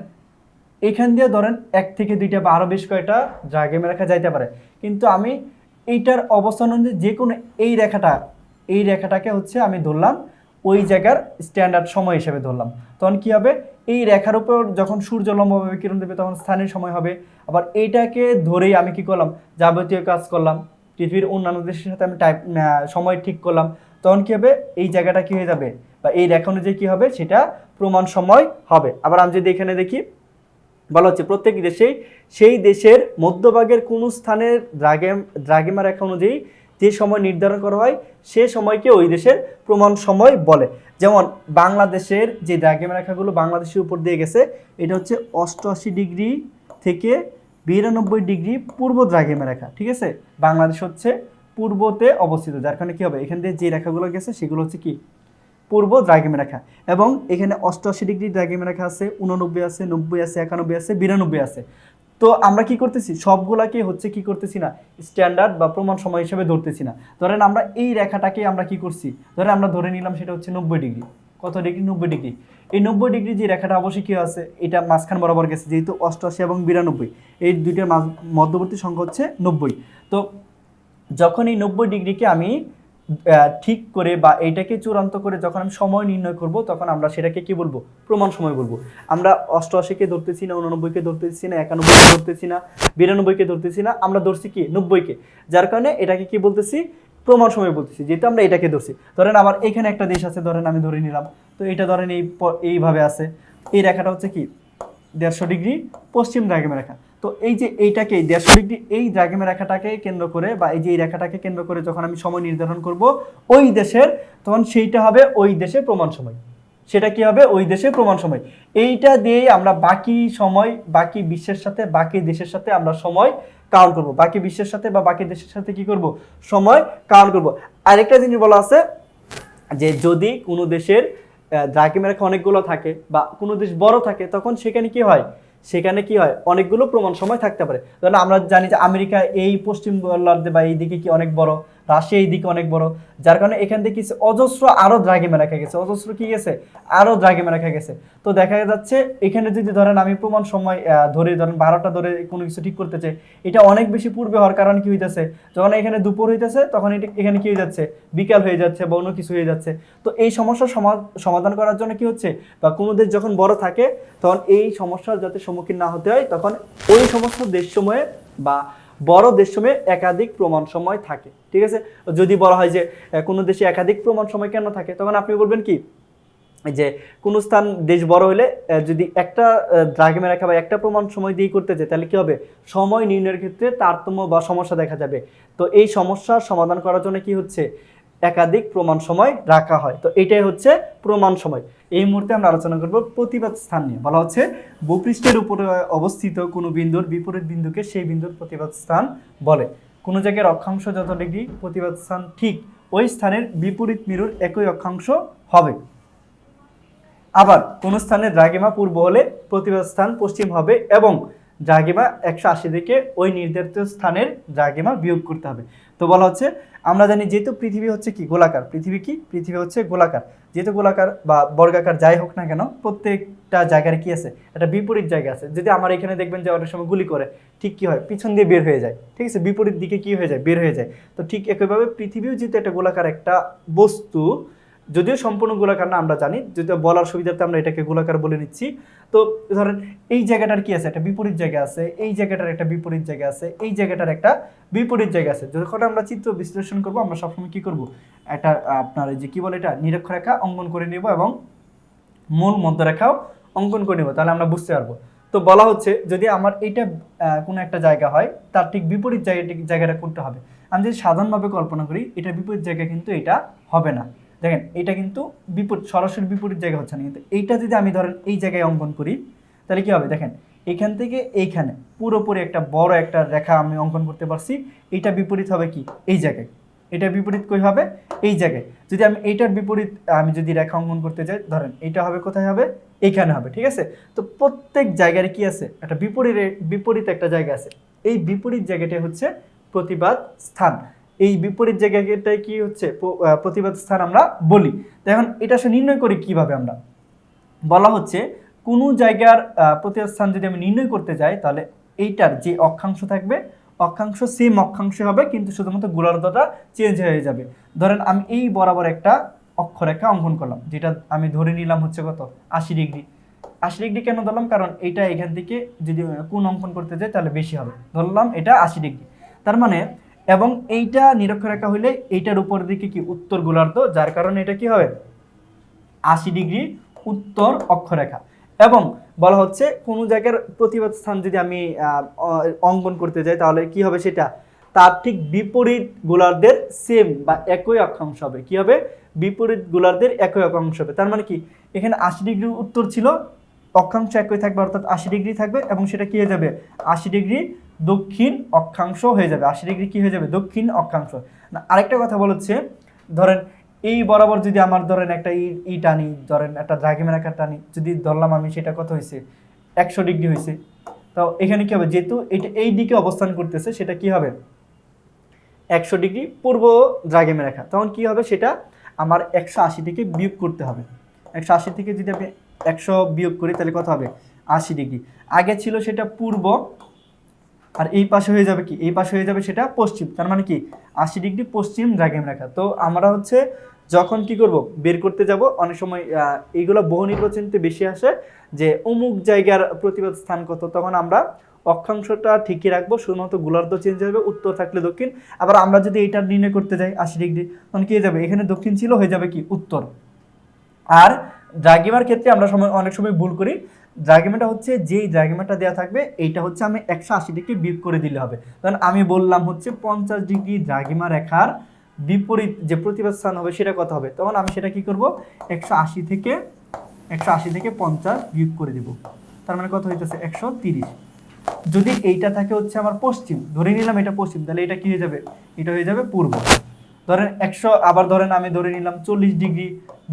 Speaker 1: এইখান দিয়ে ধরেন 1 থেকে 2টা বা আরও বেশ কয়েকটা দ্রাঘিমা রেখা যাইতে পারে, কিন্তু আমি এইটার অবস্থান অনুযায়ী যে কোনো এই রেখাটাকে হচ্ছে আমি ধরলাম ওই জায়গার স্ট্যান্ডার্ড সময় হিসেবে ধরলাম। তখন কি হবে এই রেখার উপর যখন সূর্য লম্বভাবে কিরণ দেবে তখন স্থানীয় সময় হবে। আবার এইটাকে ধরেই আমি কি করলাম যাবতীয় কাজ করলাম, পৃথিবীর অন্যান্য দেশের সাথে আমি সময় ঠিক করলাম, তখন কি হবে এই জায়গাটা কি হয়ে যাবে বা এই রেখা অনুযায়ী কি হবে সেটা প্রমাণ সময় হবে। আবার আমি যদি এখানে দেখি বলা হচ্ছে প্রত্যেক দেশেই সেই দেশের মধ্যভাগের কোন স্থানের দ্রাঘিমা রেখা অনুযায়ী যে সময় নির্ধারণ করা হয় সে সময়কে ওই দেশের প্রমাণ সময় বলে। যেমন বাংলাদেশের যে দ্রাঘিমা রেখাগুলো বাংলাদেশের উপর দিয়ে গেছে, এটা হচ্ছে 88 ডিগ্রি থেকে 92 ডিগ্রি পূর্ব দ্রাঘিমা রেখা। ঠিক আছে, বাংলাদেশ হচ্ছে পূর্বতে অবস্থিত, যার কারণে কি হবে এখান থেকে যে রেখাগুলো গেছে সেগুলো হচ্ছে কি পূর্ব দ্রাঘিমা রেখা। এবং এখানে 88 ডিগ্রি দ্রাঘিমা রেখা আছে, 89 আছে, 90 আছে, 91 আছে, 92 আছে। তো আমরা কি করতেছি সবগুলাকে হচ্ছে কি করতেছি না স্ট্যান্ডার্ড বা প্রমাণ সময় হিসেবে ধরতেছি না। ধরেন আমরা এই রেখাটাকে আমরা কি করছি, ধরেন আমরা ধরে নিলাম সেটা হচ্ছে 90 ডিগ্রি। কত ডিগ্রি 90 ডিগ্রি। এই 90 ডিগ্রি যে রেখাটা অবশ্যই কি আছে এটা মাঝখান বরাবর গেছে, যেহেতু 88 এবং 92 এই দুইটার মধ্যবর্তী সংখ্যা হচ্ছে 90। তো যখন এই 90 ডিগ্রিকে আমি ঠিক করে বা এইটাকে চূড়ান্ত করে যখন আমি সময় নির্ণয় করব তখন আমরা সেটাকে কি বলবো প্রমাণ সময় বলবো। আমরা 88-কে ধরতেছি না, 89-কে ধরতেছি না, 91-কে ধরতেছি না, 92-কে ধরতেছি না, আমরা ধরছি কি 90-কে, যার কারণে এটাকে কি বলতেছি প্রমাণ সময় বলতেছি, যেহেতু আমরা এটাকে ধরছি। ধরেন আবার এখানে একটা দেশ আছে, ধরেন আমি ধরে নিলাম, তো এটা ধরেন এইভাবে আছে, এই রেখাটা হচ্ছে কি 150 ডিগ্রি পশ্চিম দ্রাঘিমা রেখা। তো এই যে এইটাকে 150 ডিগ্রি এই দ্রাঘিমা রেখাটাকে কেন্দ্র করে বা এই যে এই রেখাটাকে কেন্দ্র করে যখন আমি সময় নির্ধারণ করব ওই দেশের, তখন সেইটা হবে ওই দেশের প্রমাণ সময়। সেটা কি হবে ওই দেশের প্রমাণ সময়। এইটা দিয়ে আমরা বাকি সময় বাকি বিশ্বের সাথে বাকি দেশের সাথে আমরা সময় কাউন্ট করব, বাকি বিশ্বের সাথে বা বাকি দেশের সাথে কি করব সময় কাউন্ট করব। আরেকটা জিনিস বলা আছে যে যদি কোনো দেশের দ্রাঘিমা রেখা অনেকগুলো থাকে বা কোনো দেশ বড় থাকে তখন সেখানে কি হয় অনেকগুলো প্রমাণ সময় থাকতে পারে। ধরেন আমরা জানি যে আমেরিকা এই পশ্চিম গোলার্ধে বা এই দিকে কি অনেক বড়, রাশিয়া এই দিকে অনেক বড়, যার কারণে এখান থেকে অজস্র আরো দ্রাঘিমা রেখা গেছে, অজস্র কি গেছে আরো দ্রাঘিমা রেখা গেছে। তো দেখা যাচ্ছে এখানে যদি ধরেন আমি প্রমাণ সময় ধরে ধরেন 12টা ধরে কোনো কিছু ঠিক করতে চাই, এটা অনেক বেশি পূর্বে হওয়ার কারণে কি হইতেছে যখন এখানে দুপুর হইতেছে তখন এটা এখানে কি হয়ে যাচ্ছে বিকাল হয়ে যাচ্ছে বা অন্য কিছু হয়ে যাচ্ছে। তো এই সমস্যার সমাধান করার জন্য কি হচ্ছে বা কোনো দেশ যখন বড় থাকে তখন এই সমস্যার যাতে সম্মুখীন না হতে হয় তখন ওই সমস্ত দেশসমূহে বা বড় দেশসমূহে একাধিক প্রমাণ সময় থাকে। ঠিক আছে, যদি বলা হয় যে কোনো দেশে একাধিক প্রমাণ সময় কেন থাকে তখন আপনি বলবেন কি এই যে কোন স্থান দেশ বড় হলে যদি একটা দ্রাঘিমা রেখা বা একটা প্রমাণ সময় দিয়ে করতে চায় তাহলে কি হবে, সময় নির্ণয়ের ক্ষেত্রে তারতম্য বা সমস্যা দেখা যাবে। তো এই সমস্যার সমাধান করার জন্য কি হচ্ছে, একাধিক প্রমাণ সময় রাখা হয়। তো এটাই হচ্ছে প্রমাণ সময়। এই মুহূর্তে আমরা আলোচনা করব প্রতিবাদ স্থান নিয়ে। বলা হচ্ছে ভূপৃষ্ঠের উপরে অবস্থিত কোনো বিন্দুর বিপরীত বিন্দুকে সেই বিন্দুর প্রতিবাদ স্থান বলে। কোনো জায়গার অক্ষাংশ যত ডিগ্রি, প্রতিবাদ স্থান ঠিক ওই স্থানের বিপরীত মেরুর একই অক্ষাংশ হবে। আবার কোন স্থানে দ্রাঘিমা পূর্ব হলে প্রতিবাদ স্থান পশ্চিম হবে এবং দ্রাঘিমা 180 থেকে ওই নির্ধারিত স্থানের দ্রাঘিমা বিয়োগ করতে হবে। তো বলা হচ্ছে আমরা জানি যেহেতু পৃথিবী হচ্ছে কি গোলাকার, পৃথিবী হচ্ছে গোলাকার, যেহেতু গোলাকার বা বর্গাকার যাই হোক না কেন প্রত্যেকটা জায়গার কি আছে, একটা বিপরীত জায়গা আছে। যদি আমার এখানে দেখবেন যে অনেক সময় গুলি করে, ঠিক কি হয়, পিছন দিয়ে বের হয়ে যায়, ঠিক আছে, বিপরীত দিকে কি হয়ে যায়, বের হয়ে যায়। তো ঠিক একইভাবে পৃথিবীও যেহেতু একটা গোলাকার একটা বস্তু, যদিও সম্পূর্ণ গোলাকার না আমরা জানি, যদিও বলার সুবিধার্থে আমরা এটাকে গোলাকার বলে নিচ্ছি। তো ধরেন এই জায়গাটার কি আছে, একটা বিপরীত জায়গা আছে, এই জায়গাটার একটা বিপরীত জায়গা আছে, এই জায়গাটার একটা বিপরীত জায়গা আছে। যখন আমরা চিত্র বিশ্লেষণ করব আমরা সবসময় কি করব, একটা আপনার এই যে কি বলে এটা নিরক্ষরেখা অঙ্কন করে নেব এবং মূল মধ্যরেখাও অঙ্কন করে নেব, তাহলে আমরা বুঝতে পারবো। তো বলা হচ্ছে যদি আমার এটা কোনো একটা জায়গা হয় তার ঠিক বিপরীত জায়গাটা করতে হবে। আমি যদি সাধারণভাবে কল্পনা করি এটা বিপরীত জায়গা, কিন্তু এটা হবে না। দেখেন এটা কিন্তু সরাসরি বিপরীত জায়গা হচ্ছে না, কিন্তু এইটা যদি আমি ধরেন এই জায়গায় অঙ্কন করি তাহলে কি হবে, দেখেন এখান থেকে এইখানে পুরোপুরি একটা বড় একটা রেখা আমি অঙ্কন করতে পারছি। এটা বিপরীত হবে কি এই জায়গায়, এটা বিপরীত কই হবে এই জায়গায়। যদি আমি এইটার বিপরীত আমি যদি রেখা অঙ্কন করতে যাই, ধরেন এইটা হবে কোথায় হবে, এইখানে হবে, ঠিক আছে। তো প্রত্যেক জায়গার কি আছে, একটা বিপরীত একটা জায়গা আছে। এই বিপরীত জায়গাটা হচ্ছে প্রতিবাদ স্থান। এই বিপরীত জায়গাটাই কি হচ্ছে প্রতিবাদ স্থান আমরা বলি। তো এখন এটা সে নির্ণয় করি কিভাবে, আমরা বলা হচ্ছে কোনো জায়গার প্রতিবাদ স্থান যদি আমি নির্ণয় করতে যাই তাহলে এইটার যে অক্ষাংশ থাকবে অক্ষাংশ সেম অক্ষাংশ হবে, কিন্তু শুধুমাত্র গোলার্ধটা চেঞ্জ হয়ে যাবে। ধরেন আমি এই বরাবর একটা অক্ষরেখা অঙ্কন করলাম, যেটা আমি ধরে নিলাম হচ্ছে কত 80 ডিগ্রি। 80 ডিগ্রি কেন ধরলাম, কারণ এটা এখান থেকে যদি কোণ অঙ্কন করতে যাই তাহলে বেশি হবে, ধরলাম এটা 80 ডিগ্রি। তার মানে এবং এইটা নিরক্ষরেখা হইলে এইটার উপর দিকে কি উত্তর গোলার্ধ, যার কারণে এটা কি হবে 80 ডিগ্রি উত্তর অক্ষরেখা। এবং বলা হচ্ছে কোনো জায়গার প্রতিবাদ স্থান যদি আমি অঙ্কন করতে যাই তাহলে কি হবে, সেটা তার ঠিক বিপরীত গোলার্ধের সেম বা একই অক্ষাংশ হবে। কি হবে, বিপরীত গোলার্ধের একই অক্ষাংশ হবে। তার মানে কি এখানে 80 ডিগ্রি উত্তর ছিল, অক্ষাংশ একই থাকবে অর্থাৎ 80 ডিগ্রি থাকবে, এবং সেটা কি হয়ে যাবে 80 ডিগ্রি দক্ষিণ অক্ষাংশ হয়ে যাবে। 80 ডিগ্রি কি হয়ে যাবে, দক্ষিণ অক্ষাংশ। না আরেকটা কথা বলেছে, ধরেন এই বরাবর যদি আমার ধরেন একটা ই টানি, ধরেন একটা দ্রাঘিমা রেখা টানি, যদি ধরলাম আমি, সেটা কত হয়েছে 100 ডিগ্রি হয়েছে। তো এখানে কি হবে, যেহেতু এটা এই দিকে অবস্থান করতেছে সেটা কি হবে 100 ডিগ্রি পূর্ব দ্রাঘিমা রেখা, তখন কি হবে সেটা আমার 180 থেকে বিয়োগ করতে হবে। 180 থেকে যদি আমি 100 বিয়োগ করি তাহলে কত হবে 80 ডিগ্রি। আগে ছিল সেটা পূর্ব, আর এই পাশে হয়ে যাবে কি, এই পাশে হয়ে যাবে সেটা পশ্চিম। তার মানে কি 80 ডিগ্রি পশ্চিম দ্রাঘিমা রেখা। তো আমরা হচ্ছে যখন কি করব বের করতে যাব, অনেক সময় এইগুলো বহু নির্বাচনীতে বেশি আসে যে অমুক জায়গার প্রতিবাদ স্থান কত, তখন আমরা অক্ষাংশটা ঠিকই রাখবো, শুধুমাত্র গোলার্ধ চেঞ্জ হবে, উত্তর থাকলে দক্ষিণ। আবার আমরা যদি এটা নির্ণয় করতে যাই 80 ডিগ্রি, তখন কি হয়ে যাবে, এখানে দক্ষিণ ছিল, হয়ে যাবে কি উত্তর। আর দ্রাঘিমার ক্ষেত্রে আমরা অনেক সময় ভুল করি, দ্রাঘিমাটা হচ্ছে যেই দ্রাঘিমাটা দেওয়া থাকবে এইটা হচ্ছে আমি 180 ডিগ্রি বিয়োগ করে দিলে হবে। কারণ আমি বললাম হচ্ছে 50 ডিগ্রি দ্রাঘিমা রেখার বিপরীত যে প্রতিবাদ স্থান হবে সেটা কত হবে, তখন আমি সেটা কি করব 180 থেকে 50 বিয়োগ করে দিব। তার মানে কত হইতেছে 130। যদি এইটা থাকে হচ্ছে আমার পশ্চিম, ধরে নিলাম এটা পশ্চিম, তাহলে এটা কি হয়ে যাবে, এটা হয়ে যাবে পূর্ব। ধরেন 100, আবার ধরেন আমি ধরে নিলাম 40 ডিগ্রি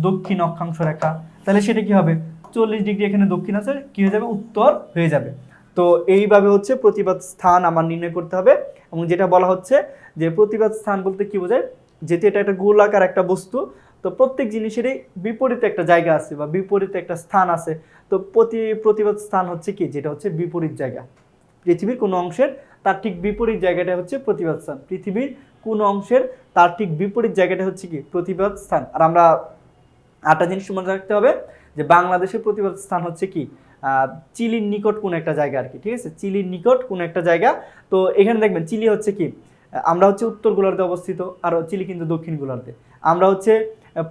Speaker 1: দক্ষিণ অক্ষাংশ রেখা, তাহলে সেটা কি হবে 40 ডিগ্রি এখানে দক্ষিণ আছে, কি হয়ে যাবে উত্তর হয়ে যাবে। তো এইভাবে হচ্ছে প্রতিবাদ স্থান আমার নির্ণয় করতে হবে। এবং যেটা বলা হচ্ছে যে প্রতিবাদ স্থান বলতে কি বোঝায়, যেহেতু এটা একটা গোলাকার একটা বস্তু, তো প্রত্যেক জিনিসেরই বিপরীতে একটা জায়গা আছে বা বিপরীতে একটা স্থান আছে। তো প্রতিবাদ স্থান হচ্ছে কি, যেটা হচ্ছে বিপরীত জায়গা। পৃথিবীর কোনো অংশের তার ঠিক বিপরীত জায়গাটা হচ্ছে প্রতিবাদ স্থান। পৃথিবীর কোন অংশের তার ঠিক বিপরীত জায়গাটা হচ্ছে কি প্রতিবাদ স্থান। আর আমরা আটটা জিনিস মনে রাখতে হবে যে বাংলাদেশের প্রতিবাদ স্থান হচ্ছে কি চিলির নিকট কোন একটা জায়গা আর কি, ঠিক আছে, চিলির নিকট কোন একটা জায়গা। তো এখানে দেখবেন চিলি হচ্ছে কি, আমরা হচ্ছে উত্তর গোলার্ধে অবস্থিত, আর চিলি কিন্তু দক্ষিণ গোলার্ধে। আমরা হচ্ছে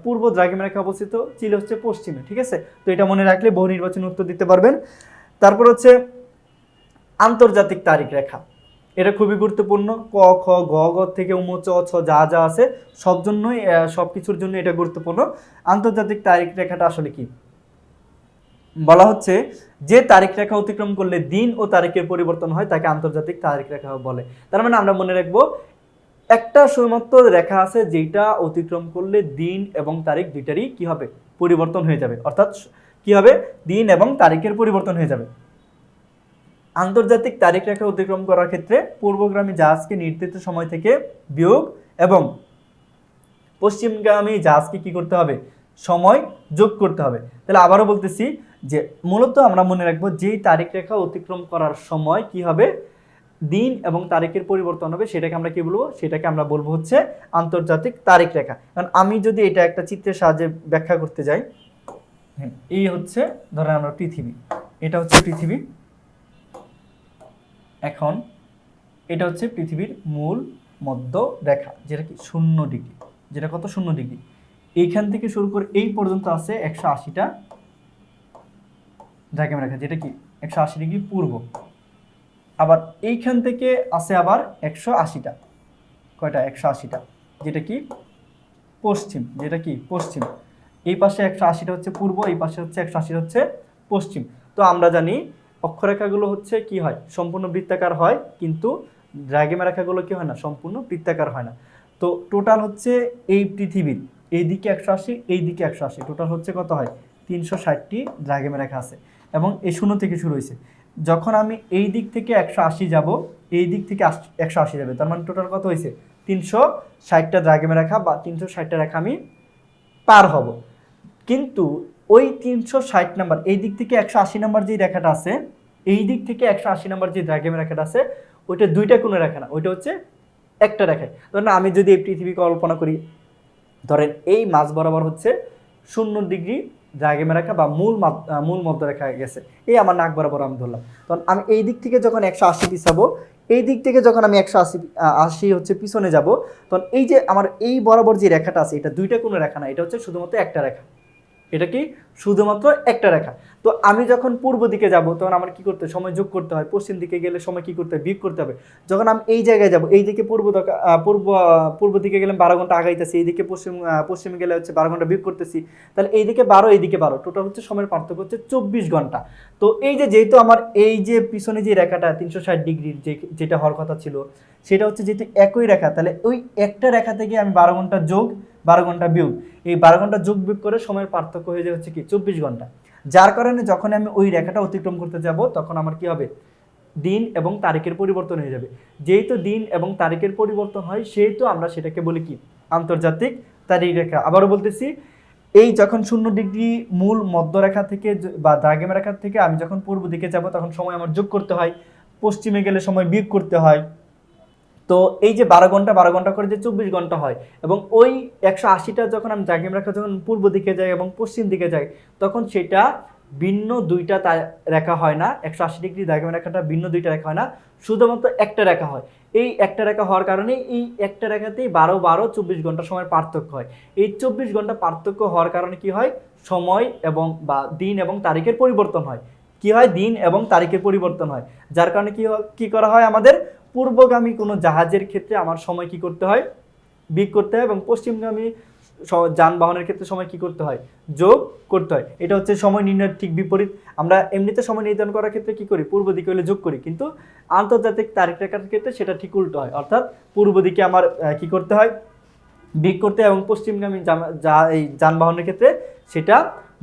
Speaker 2: পূর্ব দ্রাঘিমা রেখা অবস্থিত, চিলি হচ্ছে পশ্চিমে। ঠিক আছে, তো এটা মনে রাখলে বহু নির্বাচনী উত্তর দিতে পারবেন। তারপর হচ্ছে আন্তর্জাতিক তারিখ রেখা, এটা খুবই গুরুত্বপূর্ণ। ক খ গ গ থেকে উম চ ছ যা যা আছে সব জন্যই সব কিছুর জন্য এটা গুরুত্বপূর্ণ। আন্তর্জাতিক তারিখ রেখাটা আসলে কি? বলা হচ্ছে যে তারিখ রেখা অতিক্রম করলে দিন ও তারিখের পরিবর্তন হয় তাকে আন্তর্জাতিক তারিখ রেখা বলে। তার মানে আমরা মনে রাখবো একটা শুধুমাত্র রেখা আছে যেটা অতিক্রম করলে দিন এবং তারিখ দুইটারই কি হবে? পরিবর্তন হয়ে যাবে। অর্থাৎ কি হবে? দিন এবং তারিখের পরিবর্তন হয়ে যাবে। আন্তর্জাতিক তারিখ রেখা অতিক্রম করার ক্ষেত্রে পূর্বগামী জাহাজকে নির্ধারিত সময় থেকে বিয়োগ এবং পশ্চিমগামী জাহাজকে কি করতে হবে? সময় যোগ করতে হবে। তাহলে আবারও বলতেছি যে মূলত আমরা মনে রাখবো যেই তারিখ রেখা অতিক্রম করার সময় কি হবে? দিন এবং তারিখের পরিবর্তন হবে, সেটাকে আমরা কি বলবো? সেটাকে আমরা বলবো হচ্ছে আন্তর্জাতিক তারিখ রেখা। কারণ আমি যদি এটা একটা চিত্রের সাহায্যে ব্যাখ্যা করতে যাই, এই হচ্ছে ধরেন আমরা পৃথিবী, এটা হচ্ছে পৃথিবী। এখন এটা হচ্ছে পৃথিবীর মূল মধ্য রেখা, যেটা কি 0 ডিগ্রি, যেটা কত? 0 ডিগ্রি। এইখান থেকে শুরু করে এই পর্যন্ত আছে 180টা দ্রাঘিমা রেখা, যেটা কি 180 ডিগ্রি পূর্ব। আবার এইখান থেকে আছে আবার 180টা, কয়টা? 180টা, যেটা কি পশ্চিম, যেটা কি পশ্চিম। এই পাশে 180টা হচ্ছে পূর্ব, এই পাশে হচ্ছে 180টা হচ্ছে পশ্চিম। তো আমরা জানি অক্ষরেখাগুলো হচ্ছে কি হয়? সম্পূর্ণ বৃত্তাকার হয়, কিন্তু দ্রাঘিমা রেখাগুলো কি হয় না? সম্পূর্ণ বৃত্তাকার হয় না। তো টোটাল হচ্ছে এই পৃথিবীর এইদিকে 180, এইদিকে 180, টোটাল হচ্ছে কত হয়? 360টি দ্রাঘিমা রেখা আছে এবং এই 0 থেকে শুরু হয়েছে। যখন আমি এই দিক থেকে 180 যাব, এই দিক থেকে 180 যাবে, তার মানে টোটাল কত হয়েছে? 360টা দ্রাঘিমা রেখা বা 360টা রেখা আমি পার হব। কিন্তু ওই 360 নাম্বার, এই দিক থেকে 180 নাম্বার যে রেখাটা আছে, এই দিক থেকে 180 নাম্বার যে দ্রাঘিমা রেখাটা আছে, ওইটা দুইটা কোনো রেখা না, ওইটা হচ্ছে একটা রেখায়। ধরেন আমি যদি এই পৃথিবী কল্পনা করি, ধরেন এই মাঝ বরাবর হচ্ছে 0 ডিগ্রি দ্রাঘিমা রেখা বা মূল মধ্য রেখা গেছে, এই আমার নাক বরাবর আমি ধরলাম। তখন আমি এই দিক থেকে যখন 180 পিছাবো, এই দিক থেকে যখন আমি 180 হচ্ছে পিছনে যাব, তখন এই যে আমার এই বরাবর যে রেখাটা আছে, এটা দুইটা কোনো রেখা না, এটা হচ্ছে শুধুমাত্র একটা রেখা। এটা কি? শুধুমাত্র একটা রেখা। তো আমি যখন পূর্ব দিকে যাব, তখন আমার কি করতে? সময় যোগ করতে হয়। পশ্চিম দিকে গেলে সময় কি করতে হয়? বিয়োগ করতে হবে। যখন আমি এই জায়গায় যাব, এই দিকে পূর্ব দিকে গেলে 12 ঘন্টা আগাইতেছি, এইদিকে পশ্চিমে গেলে হচ্ছে 12 ঘন্টা বিয়োগ করতেছি, তাহলে এইদিকে 12, এইদিকে 12, টোটাল হচ্ছে সময়ের পার্থক্য হচ্ছে 24 ঘন্টা। তো এই যে যেহেতু আমার এই যে পিছনে যে রেখাটা 360 ডিগ্রির যেটা হওয়ার কথা ছিল, সেটা হচ্ছে যেহেতু একই রেখা, তাহলে ওই একটা রেখা থেকে আমি 12 ঘন্টা যোগ, 12 ঘন্টা বিয়োগ, এই 12 ঘন্টা যোগ বিয়োগ করে সময়ের পার্থক্য হয়ে যায় হচ্ছে কি 24 ঘন্টা। যার কারণে যখন আমি ওই রেখাটা অতিক্রম করতে যাব, তখন আমার কি হবে? দিন এবং তারিখের পরিবর্তন হয়ে যাবে। যেহেতু দিন এবং তারিখের পরিবর্তন হয়, সেহেতু আমরা সেটাকে বলি কি? আন্তর্জাতিক তারিখ রেখা। আবারও বলতেছি, এই যখন 0 ডিগ্রি মূল মধ্যরেখা থেকে বা দ্রাঘিমা রেখা থেকে আমি যখন পূর্ব দিকে যাব, তখন সময় আমার যোগ করতে হয়, পশ্চিমে গেলে সময় বিয়োগ করতে হয়। তো এই যে 12 ঘন্টা 12 ঘন্টা করে যে 24 ঘন্টা হয়, এবং ওই 180টা যখন আমি দ্রাঘিমা রেখা যখন পূর্ব দিকে যাই এবং পশ্চিম দিকে যাই, তখন সেটা ভিন্ন দুইটা রেখা হয় না। 180 ডিগ্রি দ্রাঘিমা রেখাটা ভিন্ন দুইটা রেখা হয় না, শুধুমাত্র একটা রেখা হয়। এই একটা রেখা হওয়ার কারণে এই একটা রেখাতেই 12 12 24 ঘন্টা সময়ের পার্থক্য হয়। এই 24 ঘন্টা পার্থক্য হওয়ার কারণে কি হয়? সময় এবং বা দিন এবং তারিখের পরিবর্তন হয়। কি হয়? দিন এবং তারিখের পরিবর্তন হয়। যার কারণে কি করা হয়? আমাদের পূর্বগামী কোনো জাহাজের ক্ষেত্রে আমার সময় কি করতে হয়? বিয়োগ করতে হয়, এবং পশ্চিমগামী যানবাহনের ক্ষেত্রে সময় কি করতে হয়? যোগ করতে হয়। এটা হচ্ছে সময় নির্ণয়ের ঠিক বিপরীত। আমরা এমনিতে সময় নির্ধারণ করার ক্ষেত্রে কি করি? পূর্ব দিকে হলে যোগ করি, কিন্তু আন্তর্জাতিক তারিখ রেখার ক্ষেত্রে সেটা ঠিক উল্টো হয়। অর্থাৎ পূর্ব দিকে আমার কি করতে হয়? বিয়োগ করতে হয়, এবং পশ্চিমগামী এই যানবাহনের ক্ষেত্রে সেটা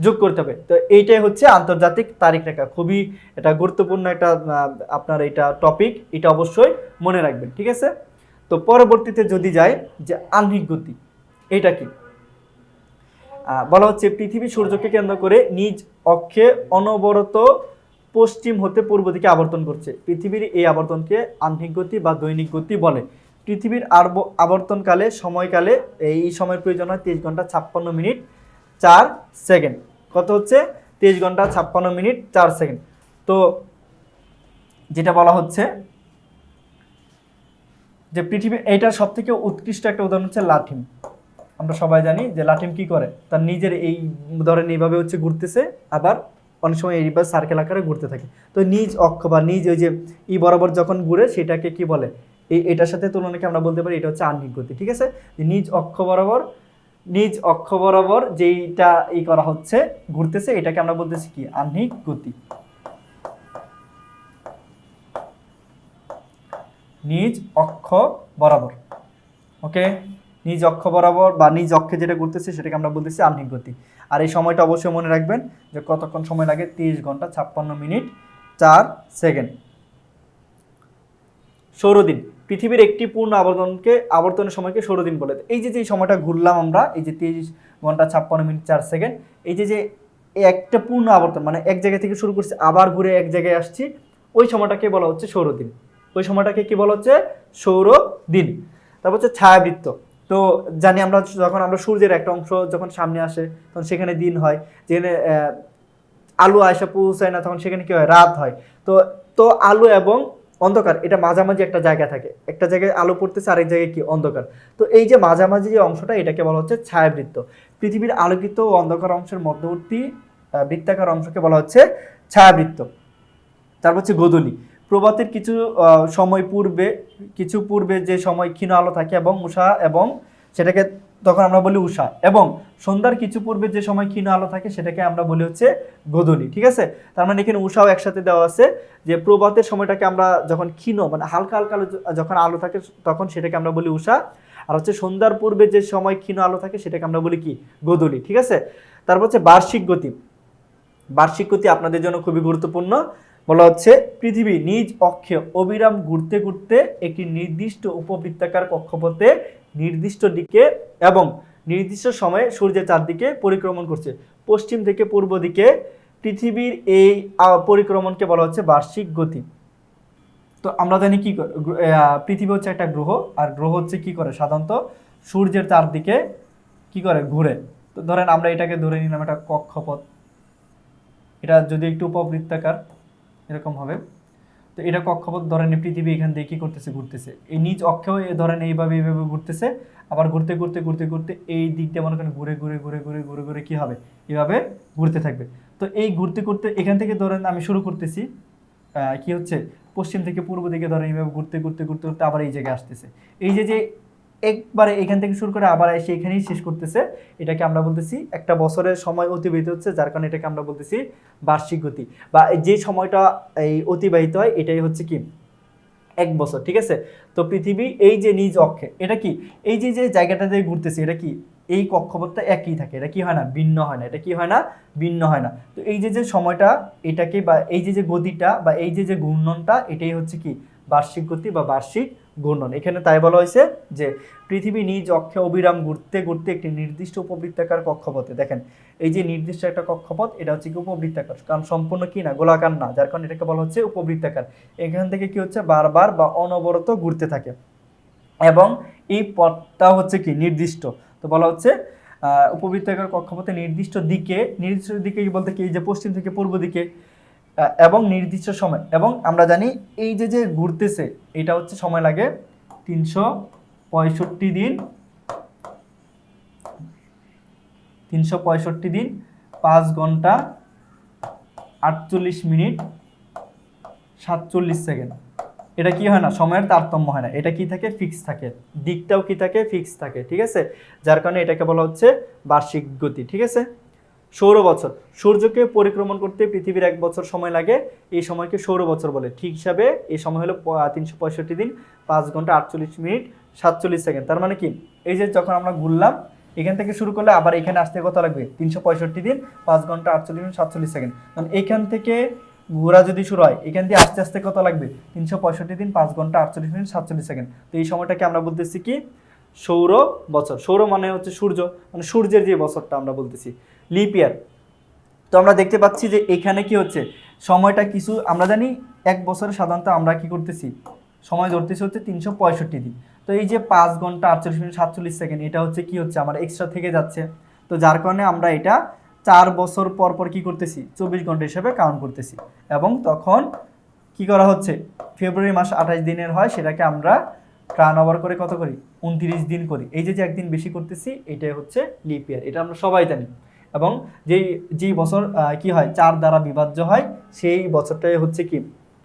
Speaker 2: যোগ করতে হবে। তো এইটাই হচ্ছে আন্তর্জাতিক তারিখ রেখা। খুবই এটা গুরুত্বপূর্ণ একটা আপনার এটা টপিক, এটা অবশ্যই মনে রাখবেন। ঠিক আছে, তো পরবর্তীতে যদি যাই যে আহ্নিক গতি, এটা কি? বলা হচ্ছে পৃথিবী সূর্যকে কেন্দ্র করে নিজ অক্ষে অনবরত পশ্চিম হতে পূর্ব দিকে আবর্তন করছে। পৃথিবীর এই আবর্তনকে আহ্নিক গতি বা দৈনিক গতি বলে। পৃথিবীর আবর্তনকালে সময়কালে এই সময়ের প্রয়োজন হয় 23 ঘন্টা 56 মিনিট 4 সেকেন্ড। কত হচ্ছে? 23 ঘন্টা 56 মিনিট 4 সেকেন্ড। তো যেটা বলা হচ্ছে যে পৃথিবীর এইটার সব থেকে উৎকৃষ্ট একটা উদাহরণ হচ্ছে লাঠিম। আমরা সবাই জানি যে লাটিম কি করে, তার নিজের এই ধরেন এইভাবে হচ্ছে ঘুরতেছে, আবার অনেক সময় এইভাবে সার্কেল আকারে ঘুরতে থাকে। তো নিজ অক্ষ বা নিজ ওই যে বরাবর যখন ঘুরে সেটাকে কি বলে, এটার সাথে তুলনাকে আমরা বলতে পারি এটা হচ্ছে আহ্নিক গতি। ঠিক আছে, যে নিজ অক্ষ বরাবর যেইটা করা হচ্ছে ঘুরতেছে এটাকে আমরা বলতেছি কি আহ্নিক গতি। নিজ অক্ষ বরাবর, ওকে, নিজ অক্ষ বরাবর বা নিজ অক্ষে যেটা ঘুরতেছে সেটাকে আমরা বলতেছি আহ্নিক গতি। আর এই সময়টা অবশ্যই মনে রাখবেন যে কতক্ষণ সময় লাগে, 30 ঘন্টা 56 মিনিট 4 সেকেন্ড। সৌরদিন, পৃথিবীর একটি পূর্ণ আবর্তনের সময়কে সৌরদিন বলে। এই যে সময়টা ঘুরলাম আমরা, এই যে 30 ঘন্টা 56 মিনিট 4 সেকেন্ড, এই যে একটা পূর্ণ আবর্তন মানে এক জায়গা থেকে শুরু করছি আবার ঘুরে এক জায়গায় আসছি, ওই সময়টাকে বলা হচ্ছে সৌরদিন। ওই সময়টাকে কি বলা হচ্ছে, সৌরদিন। তারপর হচ্ছে ছায়াবৃত্ত। তো জানি আমরা যখন আমরা সূর্যের একটা অংশ যখন সামনে আসে তখন সেখানে দিন হয়, যেখানে আলো আসা পৌঁছায় না তখন সেখানে কি হয়, রাত হয়। তো তো আলো এবং অন্ধকার এটা মাঝামাঝি একটা জায়গা থাকে, একটা জায়গায় আলো পড়তেছে আরেক জায়গায় কি অন্ধকার। তো এই যে মাঝামাঝি যে অংশটা এটাকে বলা হচ্ছে ছায়াবৃত্ত। পৃথিবীর আলোকিত ও অন্ধকার অংশের মধ্যবর্তী বৃত্তাকার অংশকে বলা হচ্ছে ছায়াবৃত্ত। তারপর হচ্ছে গোধূলি, প্রভাতের কিছু পূর্বে যে সময় ক্ষীণ আলো থাকে এবং উষা, এবং সেটাকে তখন আমরা বলি উষা, এবং সন্ধ্যার কিছু পূর্বে যে সময় ক্ষীণ আলো থাকে সেটাকে আমরা বলি হচ্ছে গোধূলি। ঠিক আছে, তার মানে এখানে উষাও একসাথে দেওয়া আছে, যে প্রভাতের সময়টাকে আমরা যখন ক্ষীণ মানে হালকা হালকা যখন আলো থাকে তখন সেটাকে আমরা বলি উষা, আর হচ্ছে সন্ধ্যার পূর্বে যে সময় ক্ষীণ আলো থাকে সেটাকে আমরা বলি কি গোধূলি। ঠিক আছে, তারপর হচ্ছে বার্ষিক গতি। বার্ষিক গতি আপনাদের জন্য খুবই গুরুত্বপূর্ণ। বলা হচ্ছে পৃথিবী নিজ অক্ষে অবিরাম ঘুরতে ঘুরতে একটি নির্দিষ্ট উপবৃত্তাকার কক্ষপথে নির্দিষ্ট দিকে এবং নির্দিষ্ট সময়ে সূর্যের চারদিকে পরিক্রমণ করছে। পশ্চিম থেকে পূর্ব দিকে পৃথিবীর এই পরিক্রমণকে বলা হচ্ছে বার্ষিক গতি। তো আমরা জানি কি পৃথিবী হচ্ছে একটা গ্রহ, আর গ্রহ হচ্ছে কি করে সাধারণত সূর্যের চারদিকে কি করে, ঘুরে। তো ধরেন আমরা এটাকে ধরে নিলাম একটা কক্ষপথ, এটা যদি একটু উপবৃত্তাকার এরকম হবে, তো এটা কক্ষপথ ধরেন পৃথিবী এখান দিয়ে কি করতেছে, ঘুরতেছে। এই নিজ অক্ষেও ধরেন এইভাবে ঘুরতেছে, আবার ঘুরতে ঘুরতে ঘুরতে ঘুরতে এই দিক দিয়ে মনে করেন ঘুরে ঘুরে ঘুরে ঘুরে ঘুরে ঘুরে কি হবে, এভাবে ঘুরতে থাকবে। তো এই ঘুরতে ঘুরতে এখান থেকে ধরেন আমি শুরু করতেছি কি হচ্ছে, পশ্চিম থেকে পূর্ব দিকে ধরেন এইভাবে ঘুরতে ঘুরতে ঘুরতে ঘুরতে আবার এই জায়গায় আসতেছে। এই যে একবারে এখান থেকে শুরু করে আবার এসে এখানেই শেষ করতেছে, এটাকে আমরা বলতেছি একটা বছরের সময় অতিবাহিত হচ্ছে, যার কারণে এটাকে আমরা বলতেছি বার্ষিক গতি, বা যে সময়টা এই অতিবাহিত হয় এটাই হচ্ছে কি এক বছর। ঠিক আছে, তো পৃথিবী এই যে নিজ অক্ষে এটা কি, এই যে জায়গাটাতে ঘুরতেছে এটা কি এই কক্ষপথটা একই থাকে, এটা কি হয় না, ভিন্ন হয় না, এটা কি হয় না, ভিন্ন হয় না। তো এই যে সময়টা এটাকে, বা এই যে গতিটা বা এই যে ঘূর্ণনটা এটাই হচ্ছে কি বার্ষিক গতি বা বার্ষিক ঘূর্ণন। এখানে তাই বলা হয়েছে যে পৃথিবী নিজ অক্ষে অবিরাম ঘুরতে ঘুরতে একটি নির্দিষ্ট উপবৃত্তাকার কক্ষপথে, দেখেন এই যে নির্দিষ্ট একটা কক্ষপথ এটা হচ্ছে কি উপবৃত্তাকার, কারণ সম্পূর্ণ কি না গোলাকার না, যার কারণে এটাকে বলা হচ্ছে উপবৃত্তাকার। এখান থেকে কি হচ্ছে বারবার বা অনবরত ঘুরতে থাকে, এবং এই পথটা হচ্ছে কি নির্দিষ্ট। তো বলা হচ্ছে উপবৃত্তাকার কক্ষপথে নির্দিষ্ট দিকে কি বলতে কি, যে পশ্চিম থেকে পূর্ব দিকে এবং নির্দিষ্ট সময়, এবং আমরা জানি এই যে ঘুরতেছে এটা হচ্ছে সময় লাগে 365 দিন, 365 দিন 5 ঘন্টা 48 মিনিট 47 সেকেন্ড। এটা কি হয় না, সময়ের তারতম্য হয় না, এটা কি থাকে, ফিক্স থাকে, দিকটাও কি থাকে, ফিক্স থাকে। ঠিক আছে, যার কারণে এটাকে বলা হচ্ছে বার্ষিক গতি। ঠিক আছে, সৌর বছর, সূর্যকে পরিক্রমণ করতে পৃথিবীর 1 বছর সময় লাগে, এই সময়কে সৌর বছর বলে। ঠিক হিসাবে এই সময় হলো 365 দিন 5 ঘন্টা 48 মিনিট 47 সেকেন্ড। তার মানে কি, এই যে যখন আমরা ঘুরলাম এখান থেকে শুরু করলে আবার এখানে আসতে কত লাগবে, 365 দিন 5 ঘন্টা 48 মিনিট 47 সেকেন্ড। কারণ এখান থেকে ঘোরা যদি শুরু হয় এখান দিয়ে আস্তে আস্তে কত লাগবে, 365 দিন 5 ঘন্টা 48 মিনিট 47 সেকেন্ড। তো এই সময়টাকে আমরা বলতেছি কি সৌর বছর। সৌর মানে হচ্ছে সূর্য, মানে সূর্যের যে বছরটা আমরা বলতেছি লিপ ইয়ার। তো আমরা দেখতে পাচ্ছি যে এখানে কি হচ্ছে, সময়টা কিছু আমরা জানি 1 বছরে সাধারণত আমরা কি করতেছি, সময় ধরতেছি হচ্ছে 365 দিন। তো এই যে 5 ঘন্টা 48 মিনিট 47 সেকেন্ড এটা হচ্ছে কি হচ্ছে আমার এক্সট্রা থেকে যাচ্ছে। তো যার কারণে আমরা এটা 4 বছর পর পর কি করতেছি 24 ঘন্টা হিসেবে কাউন্ট করতেছি, এবং তখন কি করা হচ্ছে ফেব্রুয়ারি মাস 28 দিনের হয় সেটাকে আমরা টার্ন ওভার করে কত করি 29 দিন করি। এই যে একদিন বেশি করতেছি এটাই হচ্ছে লিপ ইয়ার, এটা আমরা সবাই জানি। এবং যেই বছর কি হয় 4 দ্বারা বিভাজ্য হয় সেই বছরটাই হচ্ছে কি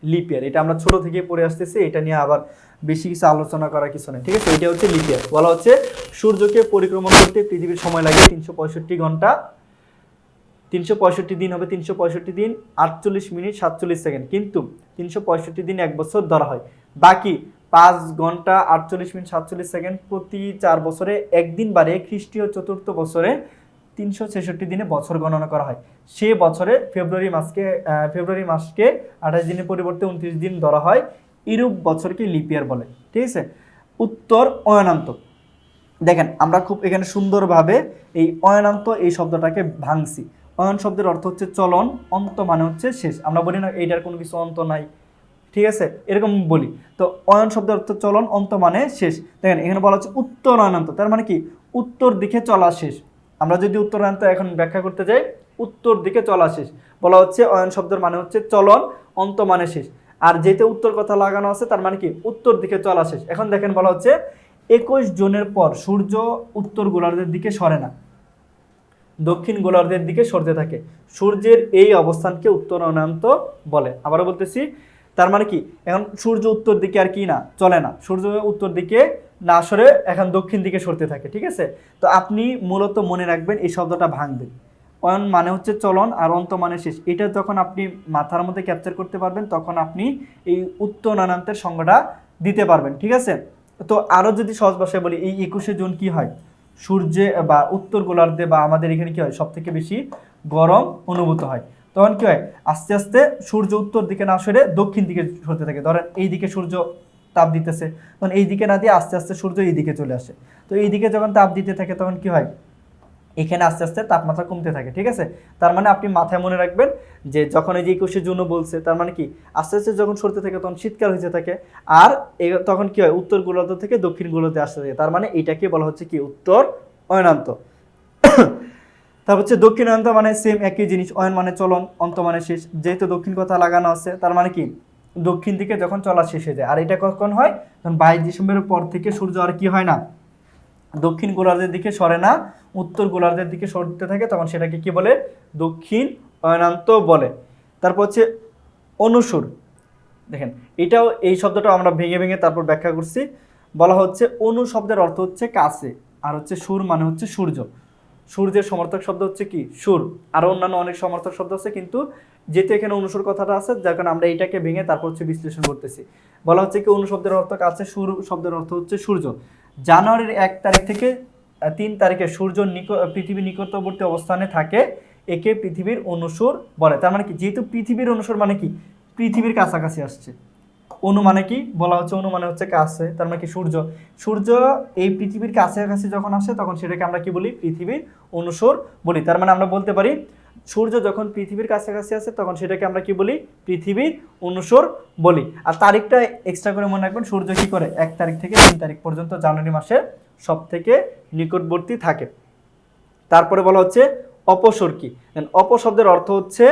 Speaker 2: লিপ ইয়ার। এটা আমরা ছোট থেকে পড়ে আসতেছি, এটা নিয়ে আবার বেশি কিছু আলোচনা করার কিছু নেই, ঠিক আছে। এটা হচ্ছে লিপ ইয়ার। বলা হচ্ছে সূর্যকে পরিক্রমণ করতে পৃথিবীর সময় লাগে 365 ঘন্টা, 365 দিন হবে 365 দিন 48 মিনিট 47 সেকেন্ড, কিন্তু 365 দিন এক বছর ধরা হয়। বাকি 5 ঘন্টা 48 মিনিট 47 সেকেন্ড প্রতি 4 বছরে একদিন বাড়িয়ে খ্রিস্টীয় চতুর্থ বছরে 366 দিনে বছর গণনা করা হয়। সে বছরে ফেব্রুয়ারি মাসকে 28 দিনের পরিবর্তে 29 দিন ধরা হয়। ইউরোপ বছরকে লিপ ইয়ার বলে, ঠিক আছে। উত্তর অয়নান্ত। দেখেন আমরা খুব এখানে সুন্দরভাবে এই অয়নান্ত এই শব্দটাকে ভাঙছি। অয়ন শব্দের অর্থ হচ্ছে চলন, অন্ত মানে হচ্ছে শেষ। আমরা বলি না এইটার কোনো কিছু অন্ত নাই, ঠিক আছে, এরকম বলি। তো অয়ন শব্দের অর্থ চলন, অন্ত মানে শেষ। দেখেন এখানে বলা হচ্ছে উত্তর অয়নান্ত, তার মানে কি উত্তর দিকে চলা শেষ। আমরা যদি উত্তর অয়নান্ত এখন ব্যাখ্যা করতে যাই, উত্তর দিকে চলা শেষ। বলা হচ্ছে অয়ন শব্দের মানে হচ্ছে চলন, অন্ত মানে শেষ। আর যেতে উত্তর কথা লাগানো আছে তার মানে কি উত্তর দিকে চলা শেষ। এখন দেখেন বলা হচ্ছে 21 জুনের পর সূর্য উত্তর গোলার্ধের দিকে সরে না, দক্ষিণ গোলার্ধের দিকে সরতে থাকে। সূর্যের এই অবস্থানকে উত্তর অয়নান্ত বলে। আবারও বলতেছি, তার মানে কি এখন সূর্য উত্তর দিকে আর কি না চলে না, সূর্য উত্তর দিকে না সরে এখন দক্ষিণ দিকে সরতে থাকে, ঠিক আছে। তো আপনি মূলত মনে রাখবেন এই শব্দটা ভাঙবেন। অয়ন মানে হচ্ছে চলন আর অন্ত মানে শেষ। এটা যখন আপনি মাথার মধ্যে ক্যাপচার করতে পারবেন তখন আপনি এই উত্তর অয়নান্তের সংজ্ঞাটা দিতে পারবেন, ঠিক আছে। তো আরও যদি সহজ ভাষায় বলি, এই 21শে জুন কি হয় সূর্যে বা উত্তর গোলার্ধে বা আমাদের এখানে কি হয় সব থেকে বেশি গরম অনুভূত হয়। তখন কি হয় আস্তে আস্তে সূর্য উত্তর দিকে না সরে দক্ষিণ দিকে সরতে থাকে। ধরেন এই দিকে সূর্য তাপ দিতেছে, তখন এই দিকে না দিয়ে আস্তে আস্তে সূর্য এই দিকে চলে আসে। তো এই দিকে যখন তাপ দিতে থাকে তখন কি হয় এখানে আস্তে আস্তে তাপমাত্রা কমতে থাকে, ঠিক আছে। তার মানে আপনি মাথায় মনে রাখবেন যে যখন এই যে 21শে জুনও বলছে তার মানে কি আস্তে আস্তে যখন সরতে থাকে তখন শীতকাল হয়ে থাকে। আর তখন কি হয় উত্তর গোলার্ধ থেকে দক্ষিণ গোলার্ধে আসতে থাকে, তার মানে এটাকে বলা হচ্ছে কি উত্তর অয়নান্ত। তারপর হচ্ছে দক্ষিণ অয়নান্ত মানে সেম একই জিনিস, অয়ন মানে চলন, অন্ত মানে শেষ। যেহেতু দক্ষিণ কথা লাগানো আছে তার মানে কি দক্ষিণ দিকে যখন চলা শেষ হয়ে যায়। আর এটা কখন হয় তখন 22 ডিসেম্বরের পর থেকে সূর্য আর কি হয় না দক্ষিণ গোলার্ধের দিকে সরে না, উত্তর গোলার্ধের দিকে সরতে থাকে, তখন সেটাকে কি বলে দক্ষিণ অয়নান্ত বলে। তারপর হচ্ছে অনুসুর। দেখেন এটাও এই শব্দটা আমরা ভেঙে ভেঙে তারপর ব্যাখ্যা করছি। বলা হচ্ছে অনু শব্দের অর্থ হচ্ছে কাছে, আর হচ্ছে সুর মানে হচ্ছে সূর্য। সূর্যের সমর্থক শব্দ হচ্ছে কি সুর। আরও অন্যান্য অনেক সমর্থক শব্দ আছে, কিন্তু যেহেতু এখানে অনুসুর কথাটা আছে যার কারণে আমরা এইটাকে ভেঙে তারপর হচ্ছে বিশ্লেষণ করতেছি। বলা হচ্ছে কি অনু শব্দের অর্থ কাছে, সুর শব্দের অর্থ হচ্ছে সূর্য। জানুয়ারির 1 তারিখ থেকে 3 তারিখে সূর্য পৃথিবীর নিকটবর্তী অবস্থানে থাকে, একে পৃথিবীর অনুসুর বলে। তার মানে কি যেহেতু পৃথিবীর অনুসুর মানে কি পৃথিবীর কাছাকাছি আসছে। অনু মানে কি বলা হচ্ছে অনু মানে হচ্ছে কাছে, তার মানে কি সূর্য। সূর্য এই পৃথিবীর কাছাকাছি যখন আসে তখন সেটাকে আমরা কি বলি পৃথিবীর অনুসর বলি। তার মানে আমরা বলতে পারি সূর্য যখন পৃথিবীর কাছাকাছি আসে তখন সেটাকে আমরা কি বলি পৃথিবীর অনুসর বলি। আর তারিখটা এক্সট্রা করে মনে রাখবেন, সূর্য কি করে 1 তারিখ থেকে 3 তারিখ পর্যন্ত জানুয়ারি মাসের সব থেকে নিকটবর্তী থাকে। তারপরে বলা হচ্ছে অপসর কি, অপশব্দের অর্থ হচ্ছে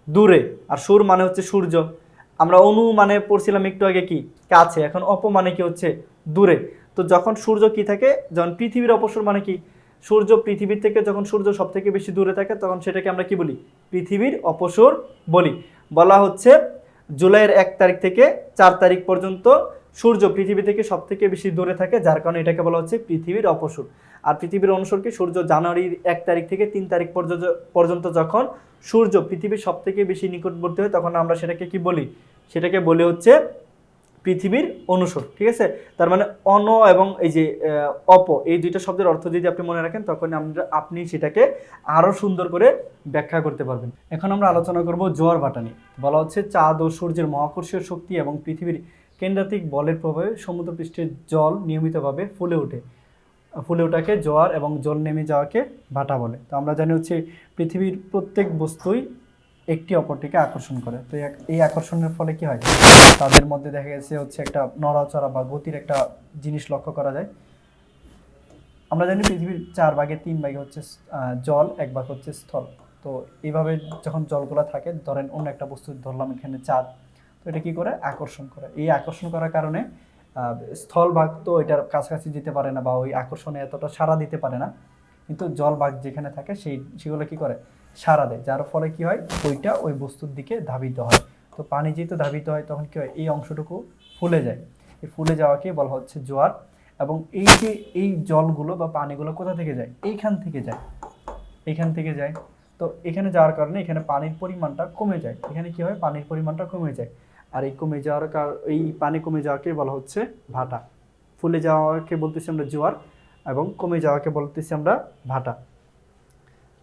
Speaker 2: দূরে, আর সুর মানে হচ্ছে সূর্য। আমরা অনু মানে পড়ছিলাম একটু আগে কি কাছে, এখন অপ মানে কি হচ্ছে দূরে। তো যখন সূর্য কি থাকে যখন পৃথিবীর অপসর মানে কি সূর্য পৃথিবীর থেকে যখন সূর্য সব থেকে বেশি দূরে থাকে তখন সেটাকে আমরা কি বলি পৃথিবীর অপসর বলি। বলা হচ্ছে জুলাইয়ের 1 তারিখ থেকে 4 তারিখ পর্যন্ত সূর্য পৃথিবী থেকে সব থেকে বেশি দূরে থাকে, যার কারণে এটাকে বলা হচ্ছে পৃথিবীর অপসর। আর পৃথিবীর অনুসর কি সূর্য জানুয়ারির 1 তারিখ থেকে 3 তারিখ পর্যন্ত যখন সূর্য পৃথিবীর সব থেকে বেশি নিকটবর্তী হয় তখন আমরা সেটাকে কি বলি সেটাকে বলি হচ্ছে পৃথিবীর অনুসর, ঠিক আছে। তার মানে অন এবং এই যে অপ এই দুইটা শব্দের অর্থ যদি আপনি মনে রাখেন তখন আপনি সেটাকে আরো সুন্দর করে ব্যাখ্যা করতে পারবেন। এখন আমরা আলোচনা করব জোয়ার ভাটা নিয়ে। বলা হচ্ছে চাঁদ ও সূর্যের মহাকর্ষীয় শক্তি এবং পৃথিবীর কেন্দ্রাতিক বলের প্রভাবে সমুদ্রপৃষ্ঠের জল নিয়মিতভাবে ফুলে ওঠাকে জোয়ার এবং জল নেমে যাওয়াকে ভাটা বলে। তো আমরা জানি হচ্ছে পৃথিবীর প্রত্যেক বস্তুই একটি অপরটিকে আকর্ষণ করে। তো এই আকর্ষণের ফলে কি হয় তাদের মধ্যে দেখা গেছে হচ্ছে একটা নড়াচড়া বা গতির একটা জিনিস লক্ষ্য করা যায়। আমরা জানি পৃথিবীর 4 ভাগের 3 ভাগে হচ্ছে জল, 1 ভাগ হচ্ছে স্থল। তো এইভাবে যখন জলগুলো থাকে, ধরেন অন্য একটা বস্তু ধরলাম এখানে চাঁদ, তো এটা কি করে আকর্ষণ করে। এই আকর্ষণ করার কারণে স্থলভাগ তো এটার কাছাকাছি যেতে পারে না বা ওই আকর্ষণে এতটা সাড়া দিতে পারে না, কিন্তু জলভাগ যেখানে থাকে সেগুলো কি করে, সাড়া দেয়, যার ফলে কি হয় ওইটা ওই বস্তুর দিকে ধাবিত হয়। তো পানি যেহেতু ধাবিত হয় তখন কি হয়, এই অংশটুকু ফুলে যায়, এই ফুলে যাওয়াকে বলা হচ্ছে জোয়ার। এবং এই যে এই জলগুলো বা পানিগুলো কোথা থেকে যায়, এইখান থেকে যায়, এইখান থেকে যায়। তো এখানে যাওয়ার কারণে এখানে পানির পরিমাণটা কমে যায়, এখানে কি হয় পানির পরিমাণটা কমে যায়। আর এই কমে যাওয়ার এই পানি কমে যাওয়াকে বলা হচ্ছে ভাটা। ফুলে যাওয়াকে বলতেছি আমরা জোয়ার এবং কমে যাওয়াকে বলতেছি আমরা ভাটা।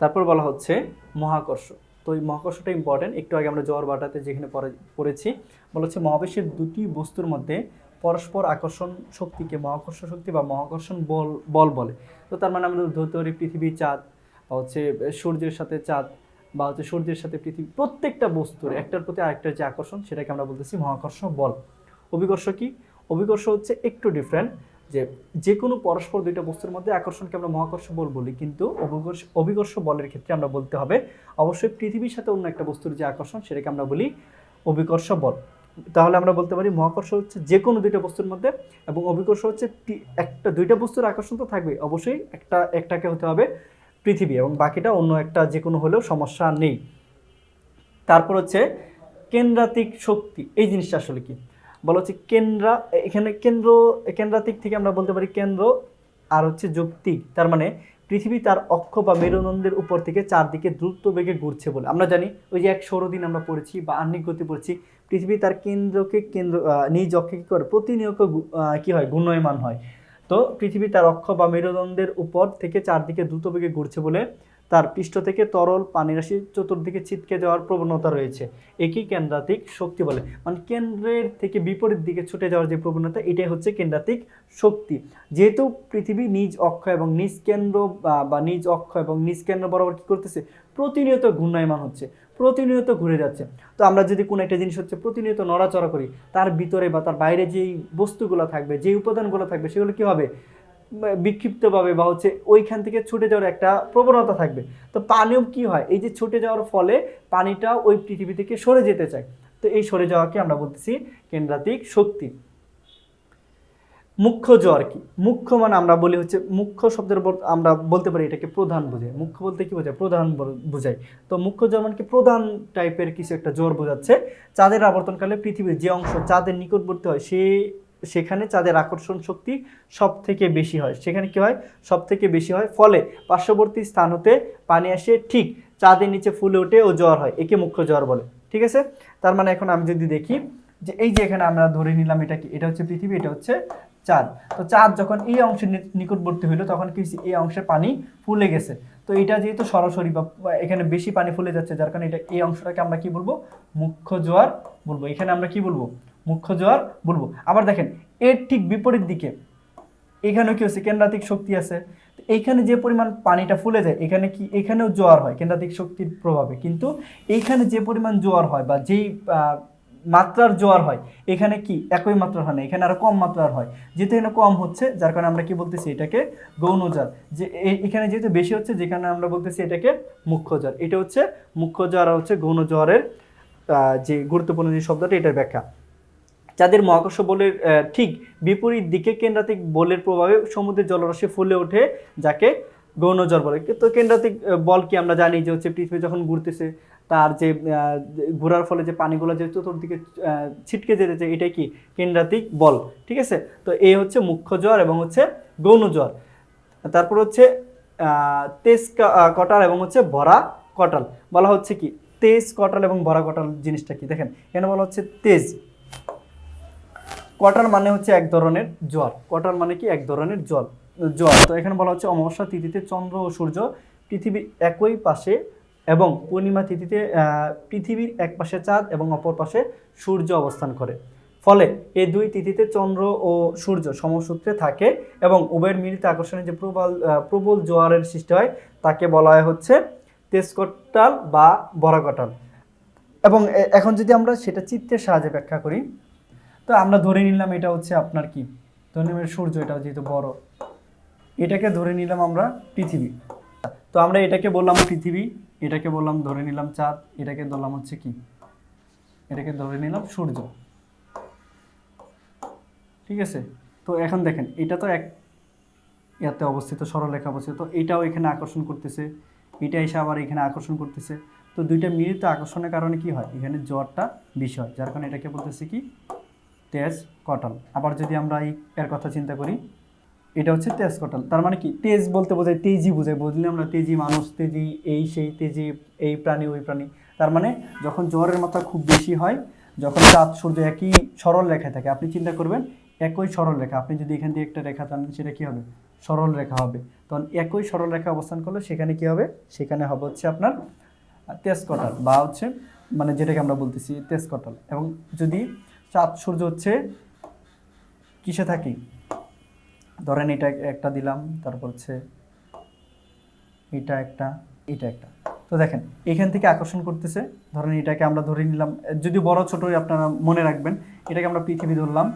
Speaker 2: তারপর বলা হচ্ছে মহাকর্ষ। তো এই মহাকর্ষটা ইম্পর্টেন্ট, একটু আগে আমরা জোয়ার ভাটাতে যেখানে পড়েছি, বলা হচ্ছে মহাবিশ্বের দুটি বস্তুর মধ্যে পরস্পর আকর্ষণ শক্তিকে মহাকর্ষ শক্তি বা মহাকর্ষণ বল বলে। তো তার মানে আমরা ধরতে পারি পৃথিবী, চাঁদ, বা হচ্ছে সূর্যের সাথে চাঁদ, বা হচ্ছে সূর্যের সাথে পৃথিবী, প্রত্যেকটা বস্তুর একটার প্রতি আরেকটার যে আকর্ষণ সেটাকে আমরা বলতেছি মহাকর্ষ বল। অভিকর্ষ কি? অভিকর্ষ হচ্ছে একটু ডিফারেন্ট, যে কোনো পরস্পর দুইটা বস্তুর মধ্যে আকর্ষণকে আমরা মহাকর্ষ বল বলি, কিন্তু অভিকর্ষ বলের ক্ষেত্রে আমরা বলতে হবে অবশ্যই পৃথিবীর সাথে অন্য একটা বস্তুর যে আকর্ষণ সেটাকে আমরা বলি অভিকর্ষ বল। তাহলে আমরা বলতে পারি মহাকর্ষ হচ্ছে যে কোনো দুইটা বস্তুর মধ্যে, এবং অভিকর্ষ হচ্ছে দুইটা বস্তুর আকর্ষণ তো থাকবে, অবশ্যই একটাকে হতে হবে পৃথিবী, এবং বাকিটা অন্য একটা যে কোনো হলেও সমস্যা নেই। তারপর হচ্ছে কেন্দ্রাতিক শক্তি। এই জিনিসটা আসলে কি বলা হচ্ছে, এখানে কেন্দ্রাতিক থেকে আমরা বলতে পারি কেন্দ্র, আর হচ্ছে যৌক্তিক, তার মানে পৃথিবী তার অক্ষ বা মেরুদণ্ডের উপর থেকে চারদিকে দ্রুত বেগে ঘুরছে বলে। আমরা জানি ওই যে 116 দিন আমরা পড়েছি বা আহ্নিক গতি পড়েছি, পৃথিবী তার নিজ অক্ষে কি করে প্রতিনিয়ত কি হয় ঘূর্ণয়মান হয়। তো পৃথিবী তার অক্ষ বা মেরুদণ্ডের উপর থেকে চারদিকে দ্রুত বেগে ঘুরছে বলে তার পৃষ্ঠ থেকে তরল পানিরাশি চতুর্দিকে ছিটকে যাওয়ার প্রবণতা রয়েছে। একই কেন্দ্রাতিক শক্তি বলে, মানে কেন্দ্রের থেকে বিপরীত দিকে ছুটে যাওয়ার যে প্রবণতা, এটাই হচ্ছে কেন্দ্রাতিক শক্তি। যেহেতু পৃথিবী নিজ অক্ষ এবং নিজ কেন্দ্র বা নিজ অক্ষ এবং নিজ কেন্দ্র বরাবর কি করতেছে, প্রতিনিয়ত ঘূর্ণায়মান হচ্ছে, প্রতিনিয়ত ঘুরে যাচ্ছে। তো আমরা যদি কোনো একটা জিনিস হচ্ছে প্রতিনিয়ত নড়াচড়া করি, তার ভিতরে বা তার বাইরে যেই বস্তুগুলো থাকবে, যেই উপাদানগুলো থাকবে, সেগুলো কি হবে বিক্ষিপ্তভাবে বা হচ্ছে ওইখান থেকে ছুটে যাওয়ার একটা প্রবণতা থাকবে। তো পানিও কি হয়, এই যে ছুটে যাওয়ার ফলে পানিটা ওই পৃথিবী থেকে সরে যেতে চায়। তো এই সরে যাওয়াকে আমরা বলতেছি কেন্দ্রাতিক শক্তি। মুখ্য জোয়ার কি? মুখ্য মানে আমরা বলি হচ্ছে মুখ্য শব্দের আমরা বলতে পারি এটাকে প্রধান বোঝায়। মুখ্য বলতে কি বোঝায়? প্রধান বোঝায়। তো মুখ্য জোয়ার মানে কি প্রধান টাইপের কিছু একটা জোয়ার বোঝাচ্ছে। চাঁদের আবর্তনকালে পৃথিবীর যে অংশ চাঁদের নিকটবর্তী হয় সেখানে চাঁদের আকর্ষণ শক্তি সব থেকে বেশি হয়, সেখানে কি হয় সব থেকে বেশি হয়, ফলে পার্শ্ববর্তী স্থান হতে পানি আসে ঠিক চাঁদের নিচে ফুলে ওঠে ও জোয়ার হয়, একে মুখ্য জোয়ার বলে। ঠিক আছে, তার মানে এখন আমি যদি দেখি যে এই যে এখানে আমরা ধরে নিলাম এটা কি, এটা হচ্ছে পৃথিবী, এটা হচ্ছে চাঁদ। তো চাঁদ যখন এই অংশের নিকটবর্তী হইলো তখন কি হয়েছে, এই অংশে পানি ফুলে গেছে। তো এটা যেহেতু সরাসরি বা এখানে বেশি পানি ফুলে যাচ্ছে, যার কারণে এটা এই অংশটাকে আমরা কি বলবো, মুখ্য জোয়ার বলবো। এখানে আমরা কি বলবো, মুখ্য জোয়ার বলবো। আবার দেখেন এর ঠিক বিপরীত দিকে এখানেও কি হচ্ছে, কেন্দ্রাতিক শক্তি আছে। এইখানে যে পরিমাণ পানিটা ফুলে যায়, এখানে কি এখানেও জোয়ার হয় কেন্দ্রাতিক শক্তির প্রভাবে, কিন্তু এইখানে যে পরিমাণ জোয়ার হয় বা যেই মাত্রার জোয়ার হয়, এখানে কি একই মাত্রার হয় না, এখানে আরো কম মাত্রার হয়। যেহেতু এখানে কম হচ্ছে, যার কারণে আমরা কি বলতেছি এটাকে গৌণ জোয়ার। যে এখানে যেহেতু বেশি হচ্ছে, যেখানে আমরা বলতেছি এটাকে মুখ্য জোয়ার। এটা হচ্ছে মুখ্য জোয়ার আর হচ্ছে গৌণ জোয়ারের যে গুরুত্বপূর্ণ যে শব্দটা, এটার ব্যাখ্যা। যাদের মহাকর্ষ বলের ঠিক বিপরীত দিকে কেন্দ্রাতিক বলের প্রভাবে সমুদ্রের জলরাশি ফুলে ওঠে, যাকে গৌণ জল বলে। তো কেন্দ্রাতিক বল কি আমরা জানি যে হচ্ছে পৃথিবী যখন ঘুরতেছে, তার যে ঘোরার ফলে যে পানিগুলো যে চতুর্দিকে ছিটকে যেতে চায়, এটাই কি কেন্দ্রাতিক বল। ঠিক আছে, তো এই হচ্ছে মুখ্য জোয়ার এবং হচ্ছে গৌণ জোয়ার। তারপর হচ্ছে তেজ কটাল এবং হচ্ছে ভরা কটাল। বলা হচ্ছে কি তেজ কটাল এবং ভরা কটাল জিনিসটা কি, দেখেন এখানে বলা হচ্ছে তেজ। কটাল মানে হচ্ছে এক ধরনের জল, কটাল মানে কি এক ধরনের জল। তো এখানে বলা হচ্ছে অমাবস্যা তিথিতে চন্দ্র ও সূর্য পৃথিবীর একই পাশে এবং পূর্ণিমা তিথিতে পৃথিবীর এক পাশে চাঁদ এবং অপর পাশে সূর্য অবস্থান করে, ফলে এই দুই তিথিতে চন্দ্র ও সূর্য সমসূত্রে থাকে এবং উভয়ের মিলিত আকর্ষণে যে প্রবল জোয়ারের সৃষ্টি হয়, তাকে বলা হয় হচ্ছে তেজকটাল বা বরাকটাল। এবং এখন যদি আমরা সেটা চিত্রের সাহায্যে ব্যাখ্যা করি, তো আমরা ধরে নিলাম এটা হচ্ছে আপনার কি, ধরে নিলাম সূর্য, এটা যেহেতু বড়, এটাকে ধরে নিলাম আমরা পৃথিবী। তো আমরা এটাকে বললাম পৃথিবী, এটাকে বললাম ধরে নিলাম চাঁদ, এটাকে ধরলাম হচ্ছে কি, এটাকে ধরে নিলাম সূর্য। ঠিক আছে। তো এখন দেখেন এটা তো এক ইয়াতে অবস্থিত, সরলরেখা অবস্থিত, তো এটাও এখানে আকর্ষণ করতেছে, এটা এসে আবার এখানে আকর্ষণ করতেছে। তো দুইটা মিলিত আকর্ষণের কারণে কি হয়, এখানে জ্বরটা বেশি হয়, যার কারণে এটাকে বলতেছি কি তেজ কটাল। আবার যদি আমরা এর কথা চিন্তা করি, এটা হচ্ছে তেজ কটাল, তার মানে কি তেজ বলতে বোঝায় তেজি বোঝায়, বুঝলি আমরা, তেজি মানুষ, তেজি এই সেই, তেজি এই প্রাণী ওই প্রাণী। তার মানে যখন জ্বরের মাত্রা খুব বেশি হয়, যখন চাঁদ সূর্য একই সরল রেখায় থাকে, আপনি চিন্তা করবেন একই সরল রেখা, আপনি যদি এখান দিয়ে একটা রেখা টানেন সেটা কি হবে, সরল রেখা হবে। তখন একই সরল রেখা অবস্থান করলে সেখানে কি হবে, সেখানে হবে হচ্ছে আপনার তেজ কটাল, বা হচ্ছে মানে যেটাকে আমরা বলতেছি তেজ কটাল। এবং যদি চাঁদ সূর্য হচ্ছে কিসে থাকি, ধরেন এটা একটা দিলাম, তারপর হচ্ছে এটা একটা, এটা একটা, তো দেখেন এখান থেকে আকর্ষণ করতেছে। ধরেন এটাকে আমরা ধরে নিলাম, যদি বড় ছোট আপনারা মনে রাখবেন, এটাকে আমরা পৃথিবী ধরলাম,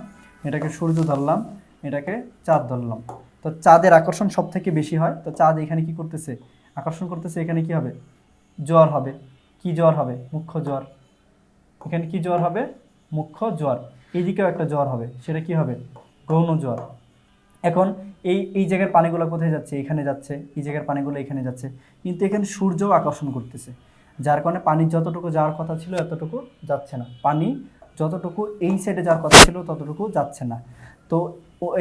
Speaker 2: এটাকে সূর্য ধরলাম, এটাকে চাঁদ ধরলাম। তো চাঁদের আকর্ষণ সব থেকে বেশি হয়, তো চাঁদ এখানে কি করতেছে, আকর্ষণ করতেছে, এখানে কি হবে, জ্বর হবে। কি জ্বর হবে, মুখ্য জ্বর। এখানে কি জ্বর হবে, মুখ্য জ্বর। এইদিকেও একটা জ্বর হবে, সেটা কি হবে, গৌণ জ্বর। এখন এই এই জায়গার পানিগুলো কোথায় যাচ্ছে, এখানে যাচ্ছে, এই জায়গার পানিগুলো এখানে যাচ্ছে, কিন্তু এখানে সূর্যও আকর্ষণ করতেছে, যার কারণে পানি যতটুকু যাওয়ার কথা ছিল এতটুকু যাচ্ছে না, পানি যতটুকু এই সাইডে যাওয়ার কথা ছিল ততটুকু যাচ্ছে না। তো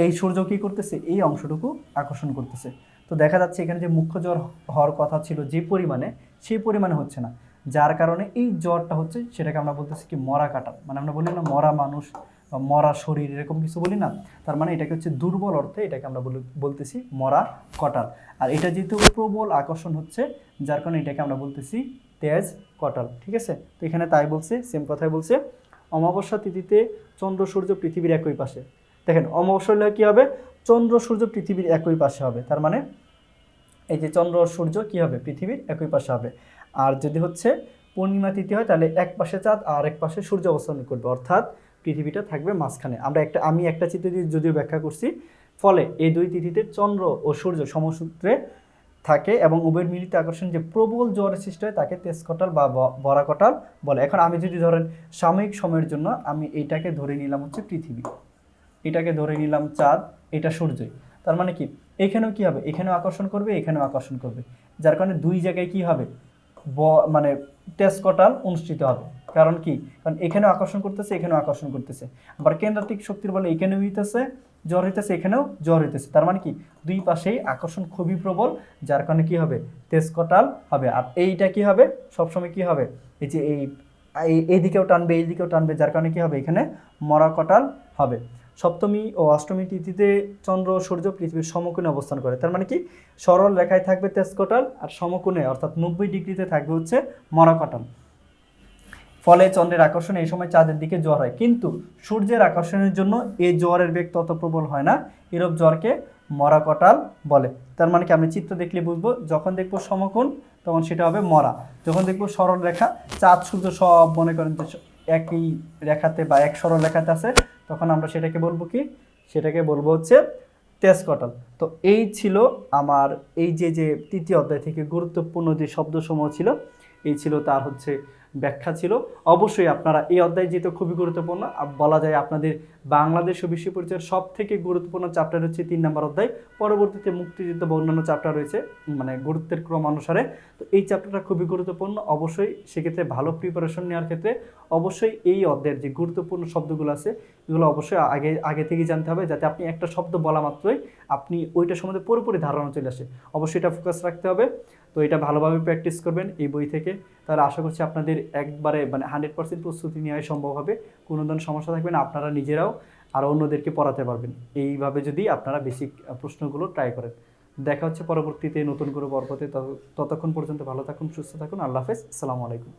Speaker 2: এই সূর্য কী করতেছে, এই অংশটুকু আকর্ষণ করতেছে। তো দেখা যাচ্ছে এখানে যে মুখ্য জ্বর হওয়ার কথা ছিল যে পরিমাণে, সেই পরিমাণে হচ্ছে না, যার কারণে এই জ্বরটা হচ্ছে, সেটাকে আমরা বলতেছি কি মরা কাটাল। মানে আমরা বলি না মরা মানুষ বা মরা শরীর, এরকম কিছু বলি না, তার মানে এটাকে হচ্ছে দুর্বল অর্থে এটাকে আমরা বলতেছি মরা কটাল। আর এটা যেহেতু প্রবল আকর্ষণ হচ্ছে, যার কারণে এটাকে আমরা বলতেছি তেজ কটাল। ঠিক আছে, তো এখানে তাই বলছে, সেম কথাই বলছে, অমাবস্যা তিথিতে চন্দ্র সূর্য পৃথিবীর একই পাশে। দেখেন অমাবস্যা হলে কী হবে, চন্দ্র সূর্য পৃথিবীর একই পাশে হবে, তার মানে এই যে চন্দ্র সূর্য কী হবে, পৃথিবীর একই পাশে হবে। আর যদি হচ্ছে পূর্ণিমা তিথি হয়, তাহলে এক পাশে চাঁদ আর এক পাশে সূর্য অবস্থান করবে, অর্থাৎ পৃথিবীটা থাকবে মাঝখানে। আমি একটা চিত্র দিয়ে যদিও ব্যাখ্যা করছি। ফলে এই দুই তিথিতে চন্দ্র ও সূর্য সমসূত্রে থাকে এবং উভয়ের মিলিত আকর্ষণ যে প্রবল জ্বরের সৃষ্টি হয় তাকে তেজকটাল বা বরাকটাল বলে। এখন আমি যদি ধরেন সাময়িক সময়ের জন্য আমি এইটাকে ধরে নিলাম হচ্ছে পৃথিবী, এটাকে ধরে নিলাম চাঁদ, এটা সূর্যই, তার মানে কি এখানেও কি হবে, এখানেও আকর্ষণ করবে, এখানেও আকর্ষণ করবে, যার কারণে দুই জায়গায় কি হবে, মানে তেজকটাল অনুষ্ঠিত হবে। কারণ কি, কারণ এখানেও আকর্ষণ করতেছে, এখানেও আকর্ষণ করতেছে। আবার কেন্দ্রাতিক শক্তির বলে এখানেও হইতেছে জ্বর হইতেছে, এখানেও জ্বর হইতেছে, তার মানে কি দুই পাশেই আকর্ষণ খুবই প্রবল, যার কারণে কি হবে, তেজকটাল হবে। আর এইটা কি হবে, সবসময় কি হবে, এই যে এইদিকেও টানবে, এইদিকেও টানবে, যার কারণে কি হবে, এখানে মরাকটাল হবে। সপ্তমী ও অষ্টমী তিথিতে চন্দ্র ও সূর্য পৃথিবীর সমকোণে অবস্থান করে, তার মানে কি সরল রেখায় থাকবে তেজকটাল, আর সমকোণে অর্থাৎ 90 ডিগ্রিতে থাকবে হচ্ছে মরাকটাল। ফলে চন্দ্রের আকর্ষণ এই সময় চাঁদের দিকে জ্বর হয়, কিন্তু সূর্যের আকর্ষণের জন্য এই জ্বরের বেগ তত প্রবল হয় না, এরূপ জ্বরকে মরাকটাল বলে। তার মানে কি, আমি চিত্র দেখলে বুঝবো, যখন দেখবো সমকোণ তখন সেটা হবে মরা, যখন দেখবো সরল রেখা, চাঁদ সূর্য সব মনে করেন যে একই রেখাতে বা এক সরল রেখাতে আছে, তখন আমরা সেটাকে বলবো কি, সেটাকে বলবো হচ্ছে তেজকটাল। তো এই ছিল আমার এই যে যে তৃতীয় অধ্যায় থেকে গুরুত্বপূর্ণ যে শব্দসমূহ ছিল, এই ছিল তার হচ্ছে ব্যাখ্যা ছিল। অবশ্যই আপনারা এই অধ্যায় যেহেতু খুবই গুরুত্বপূর্ণ, বলা যায় আপনাদের বাংলাদেশ ও বিশ্ব পরিচয়ের সব থেকে গুরুত্বপূর্ণ চ্যাপ্টার হচ্ছে 3 নম্বর অধ্যায়। পরবর্তীতে মুক্তিযুদ্ধ বা অন্যান্য চ্যাপ্টার রয়েছে মানে গুরুত্বের ক্রম অনুসারে। তো এই চ্যাপ্টারটা খুবই গুরুত্বপূর্ণ, অবশ্যই সেক্ষেত্রে ভালো প্রিপারেশন নেওয়ার ক্ষেত্রে অবশ্যই এই অধ্যায়ের যে গুরুত্বপূর্ণ শব্দগুলো আছে এগুলো অবশ্যই আগে থেকেই জানতে হবে, যাতে আপনি একটা শব্দ বলা মাত্রই আপনি ওইটার সম্বন্ধে পুরোপুরি ধারণা চলে আসে। অবশ্যই এটা ফোকাস রাখতে হবে। তো এটা ভালোভাবে প্র্যাকটিস করবেন এই বই থেকে, তাহলে আশা করছি আপনাদের একবারে মানে 100% প্রস্তুতি নেওয়াই সম্ভব হবে, কোনো ধরনের সমস্যা থাকবে না, আপনারা নিজেরাও আর অন্যদেরকে পড়াতে পারবেন এইভাবে যদি আপনারা বেসিক প্রশ্নগুলো ট্রাই করেন। দেখা হচ্ছে পরবর্তীতে নতুন কোনো পর্বতে, ততক্ষণ পর্যন্ত ভালো থাকুন, সুস্থ থাকুন, আল্লাহ হাফেজ, আসসালামু আলাইকুম।